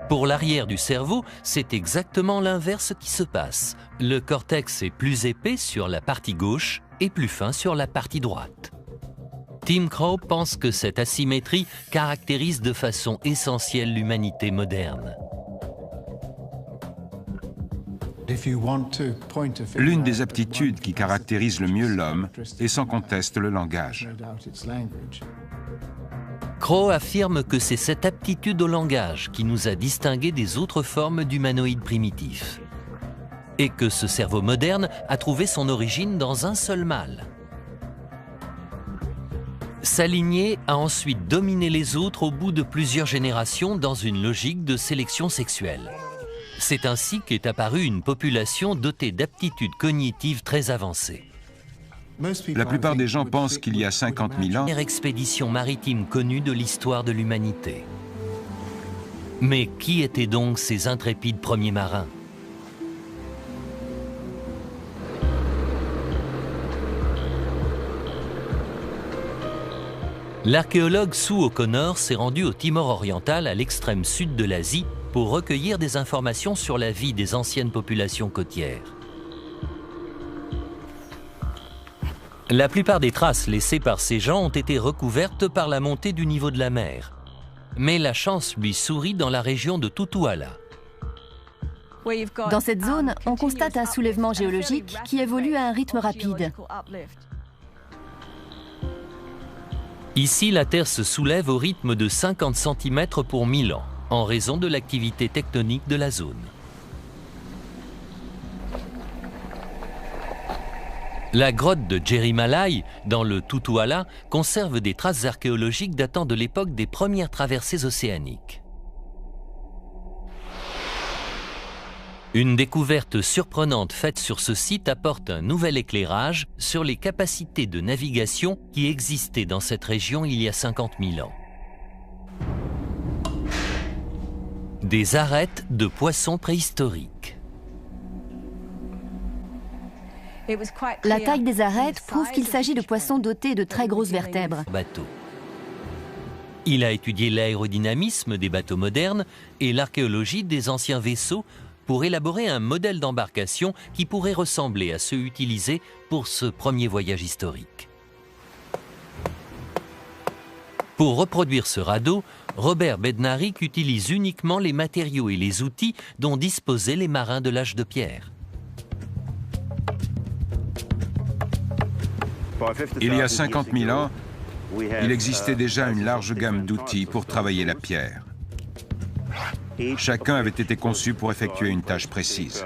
Pour l'arrière du cerveau, c'est exactement l'inverse qui se passe. Le cortex est plus épais sur la partie gauche et plus fin sur la partie droite. Tim Crowe pense que cette asymétrie caractérise de façon essentielle l'humanité moderne. L'une des aptitudes qui caractérise le mieux l'homme est sans conteste le langage. Crowe affirme que c'est cette aptitude au langage qui nous a distingués des autres formes d'humanoïdes primitifs. Et que ce cerveau moderne a trouvé son origine dans un seul mâle. Sa lignée a ensuite dominé les autres au bout de plusieurs générations dans une logique de sélection sexuelle. C'est ainsi qu'est apparue une population dotée d'aptitudes cognitives très avancées. La plupart des gens pensent qu'il y a 50 000 ans, Première expédition maritime connue de l'histoire de l'humanité. Mais qui étaient donc ces intrépides premiers marins? L'archéologue Sue O'Connor s'est rendu au Timor oriental, à l'extrême sud de l'Asie, pour recueillir des informations sur la vie des anciennes populations côtières. La plupart des traces laissées par ces gens ont été recouvertes par la montée du niveau de la mer. Mais la chance lui sourit dans la région de Tutuala. Dans cette zone, on constate un soulèvement géologique qui évolue à un rythme rapide. Ici, la Terre se soulève au rythme de 50 cm pour 1000 ans, en raison de l'activité tectonique de la zone. La grotte de Jerimalai, dans le Tutuala, conserve des traces archéologiques datant de l'époque des premières traversées océaniques. Une découverte surprenante faite sur ce site apporte un nouvel éclairage sur les capacités de navigation qui existaient dans cette région il y a 50 000 ans. Des arêtes de poissons préhistoriques. La taille des arêtes prouve qu'il s'agit de poissons dotés de très grosses vertèbres. Il a étudié l'aérodynamisme des bateaux modernes et l'archéologie des anciens vaisseaux pour élaborer un modèle d'embarcation qui pourrait ressembler à ceux utilisés pour ce premier voyage historique. Pour reproduire ce radeau, Robert Bednarik utilise uniquement les matériaux et les outils dont disposaient les marins de l'âge de pierre. Il y a 50 000 ans, il existait déjà une large gamme d'outils pour travailler la pierre. Chacun avait été conçu pour effectuer une tâche précise.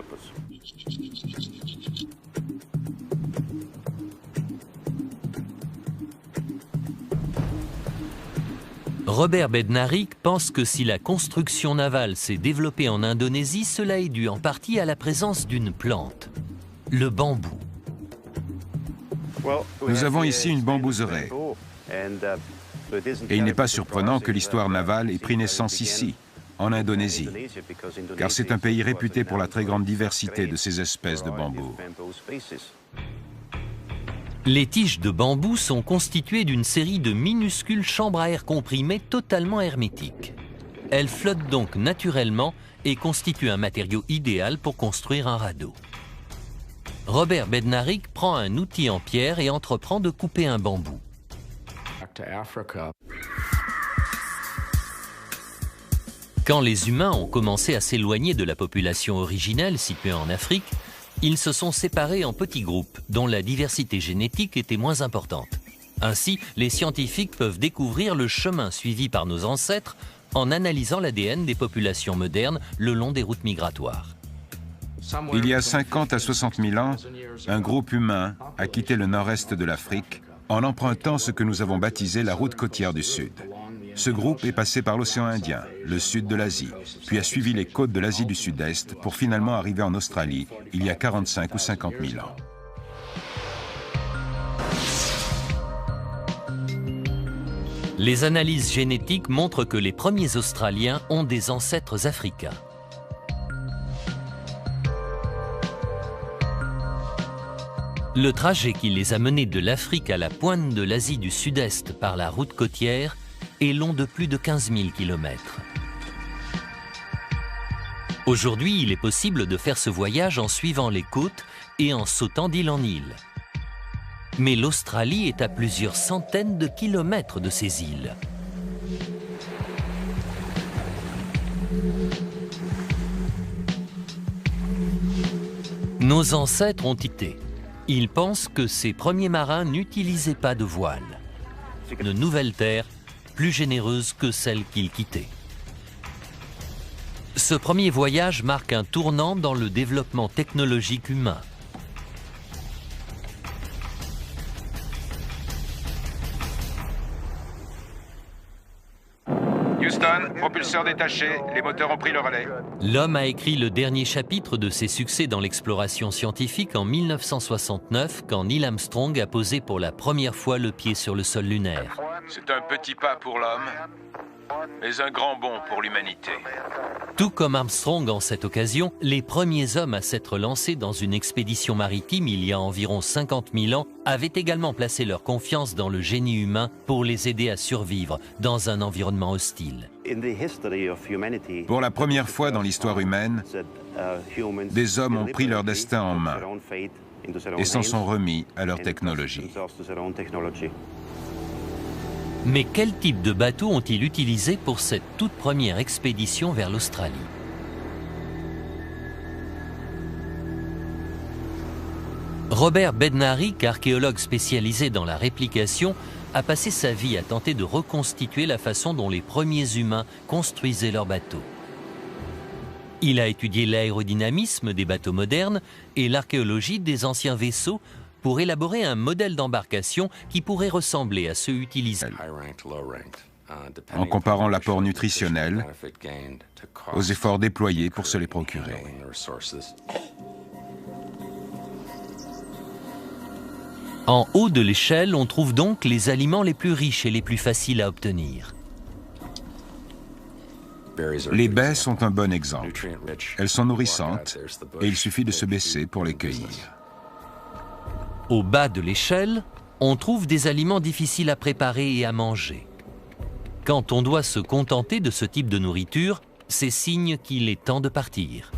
Robert Bednarik pense que si la construction navale s'est développée en Indonésie, cela est dû en partie à la présence d'une plante, le bambou. Nous avons ici une bambouseraie. Et il n'est pas surprenant que l'histoire navale ait pris naissance ici, en Indonésie, car c'est un pays réputé pour la très grande diversité de ces espèces de bambou. Les tiges de bambou sont constituées d'une série de minuscules chambres à air comprimé totalement hermétiques. Elles flottent donc naturellement et constituent un matériau idéal pour construire un radeau. Robert Bednarik prend un outil en pierre et entreprend de couper un bambou. Quand les humains ont commencé à s'éloigner de la population originelle située en Afrique, ils se sont séparés en petits groupes dont la diversité génétique était moins importante. Ainsi, les scientifiques peuvent découvrir le chemin suivi par nos ancêtres en analysant l'ADN des populations modernes le long des routes migratoires. Il y a 50 à 60 000 ans, un groupe humain a quitté le nord-est de l'Afrique en empruntant ce que nous avons baptisé la route côtière du Sud. Ce groupe est passé par l'océan Indien, le sud de l'Asie, puis a suivi les côtes de l'Asie du Sud-Est pour finalement arriver en Australie il y a 45 ou 50 000 ans. Les analyses génétiques montrent que les premiers Australiens ont des ancêtres africains. Le trajet qui les a menés de l'Afrique à la pointe de l'Asie du Sud-Est par la route côtière est long de plus de 15 000 km. Aujourd'hui, il est possible de faire ce voyage en suivant les côtes et en sautant d'île en île. Mais l'Australie est à plusieurs centaines de kilomètres de ces îles. Nos ancêtres ont quitté. Ils pensent que ces premiers marins n'utilisaient pas de voile. Une nouvelle terre, plus généreuse que celle qu'ils quittaient. Ce premier voyage marque un tournant dans le développement technologique humain. Houston, propulseur détaché, les moteurs ont pris le relais. L'homme a écrit le dernier chapitre de ses succès dans l'exploration scientifique en 1969, quand Neil Armstrong a posé pour la première fois le pied sur le sol lunaire. C'est un petit pas pour l'homme, mais un grand bond pour l'humanité. Tout comme Armstrong en cette occasion, les premiers hommes à s'être lancés dans une expédition maritime il y a environ 50 000 ans avaient également placé leur confiance dans le génie humain pour les aider à survivre dans un environnement hostile. Pour la première fois dans l'histoire humaine, des hommes ont pris leur destin en main. et s'en sont remis à leur technologie. Mais quel type de bateaux ont-ils utilisé pour cette toute première expédition vers l'Australie? Robert Bednarik, archéologue spécialisé dans la réplication, a passé sa vie à tenter de reconstituer la façon dont les premiers humains construisaient leurs bateaux. Il a étudié l'aérodynamisme des bateaux modernes et l'archéologie des anciens vaisseaux pour élaborer un modèle d'embarcation qui pourrait ressembler à ceux utilisés. En comparant l'apport nutritionnel aux efforts déployés pour se les procurer. En haut de l'échelle, on trouve donc les aliments les plus riches et les plus faciles à obtenir. Les baies sont un bon exemple. Elles sont nourrissantes et il suffit de se baisser pour les cueillir. Au bas de l'échelle, on trouve des aliments difficiles à préparer et à manger. Quand on doit se contenter de ce type de nourriture, c'est signe qu'il est temps de partir.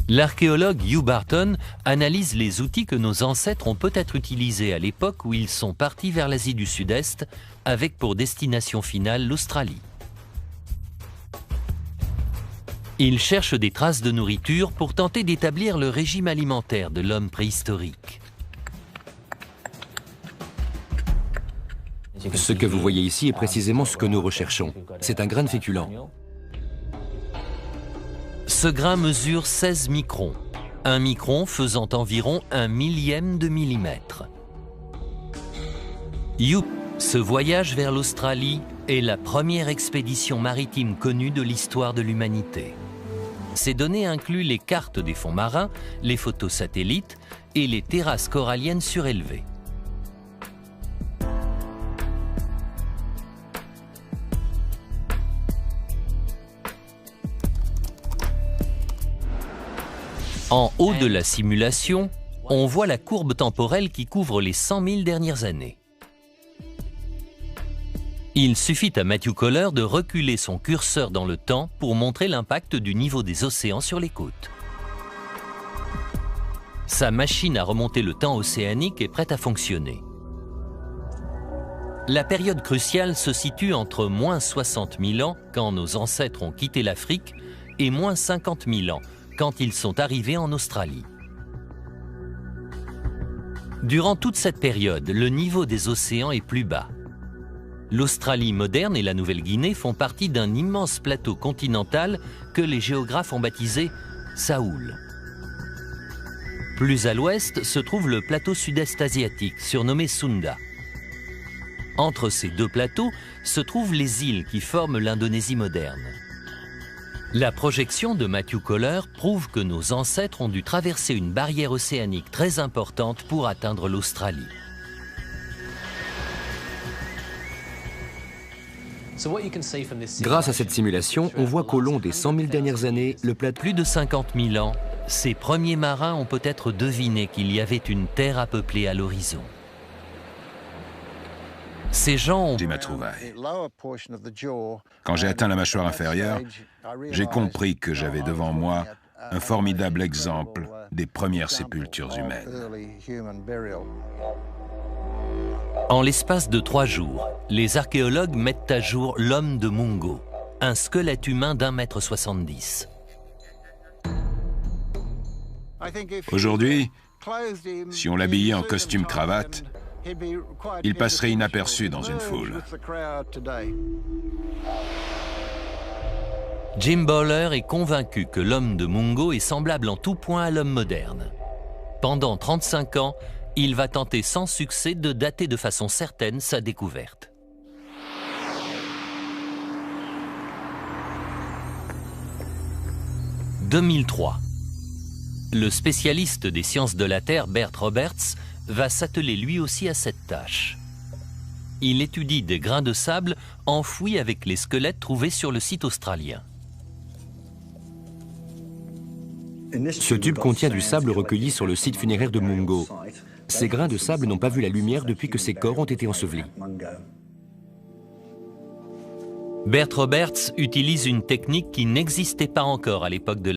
L'archéologue Hugh Barton analyse les outils que nos ancêtres ont peut-être utilisés à l'époque où ils sont partis vers l'Asie du Sud-Est, avec pour destination finale l'Australie. Il cherche des traces de nourriture pour tenter d'établir le régime alimentaire de l'homme préhistorique. Ce que vous voyez ici est précisément ce que nous recherchons. C'est un grain de féculent. Ce grain mesure 16 microns, un micron faisant environ 1/1000 de millimètre. Ce voyage vers l'Australie est la première expédition maritime connue de l'histoire de l'humanité. Ces données incluent les cartes des fonds marins, les photos satellites et les terrasses coralliennes surélevées. En haut de la simulation, on voit la courbe temporelle qui couvre les 100 000 dernières années. Il suffit à Matthew Kohler de reculer son curseur dans le temps pour montrer l'impact du niveau des océans sur les côtes. Sa machine à remonter le temps océanique est prête à fonctionner. La période cruciale se situe entre moins 60 000 ans, quand nos ancêtres ont quitté l'Afrique, et moins 50 000 ans, quand ils sont arrivés en Australie. Durant toute cette période, le niveau des océans est plus bas. L'Australie moderne et la Nouvelle-Guinée font partie d'un immense plateau continental que les géographes ont baptisé Saoul. Plus à l'ouest se trouve le plateau sud-est asiatique, surnommé Sunda. Entre ces deux plateaux se trouvent les îles qui forment l'Indonésie moderne. La projection de Matthew Kohler prouve que nos ancêtres ont dû traverser une barrière océanique très importante pour atteindre l'Australie. Grâce à cette simulation, on voit qu'au long des 100 000 dernières années, le plateau... Plus de 50 000 ans, ces premiers marins ont peut-être deviné qu'il y avait une terre à peupler à l'horizon. Ces gens ont... Ma trouvaille. Quand j'ai atteint la mâchoire inférieure, j'ai compris que j'avais devant moi un formidable exemple des premières sépultures humaines. En l'espace de 3 jours, les archéologues mettent à jour l'homme de Mungo, un squelette humain d'1,70 m. Aujourd'hui, si on l'habillait en costume-cravate, il passerait inaperçu dans une foule. Jim Bowler est convaincu que l'homme de Mungo est semblable en tout point à l'homme moderne. Pendant 35 ans, il va tenter sans succès de dater de façon certaine sa découverte. « 2003. Le spécialiste des sciences de la Terre, Bert Roberts, va s'atteler lui aussi à cette tâche. Il étudie des grains de sable enfouis avec les squelettes trouvés sur le site australien. Ce tube contient du sable recueilli sur le site funéraire de Mungo. Ces grains de sable n'ont pas vu la lumière depuis que ces corps ont été ensevelis. Bert Roberts utilise une technique qui n'existait pas encore à l'époque de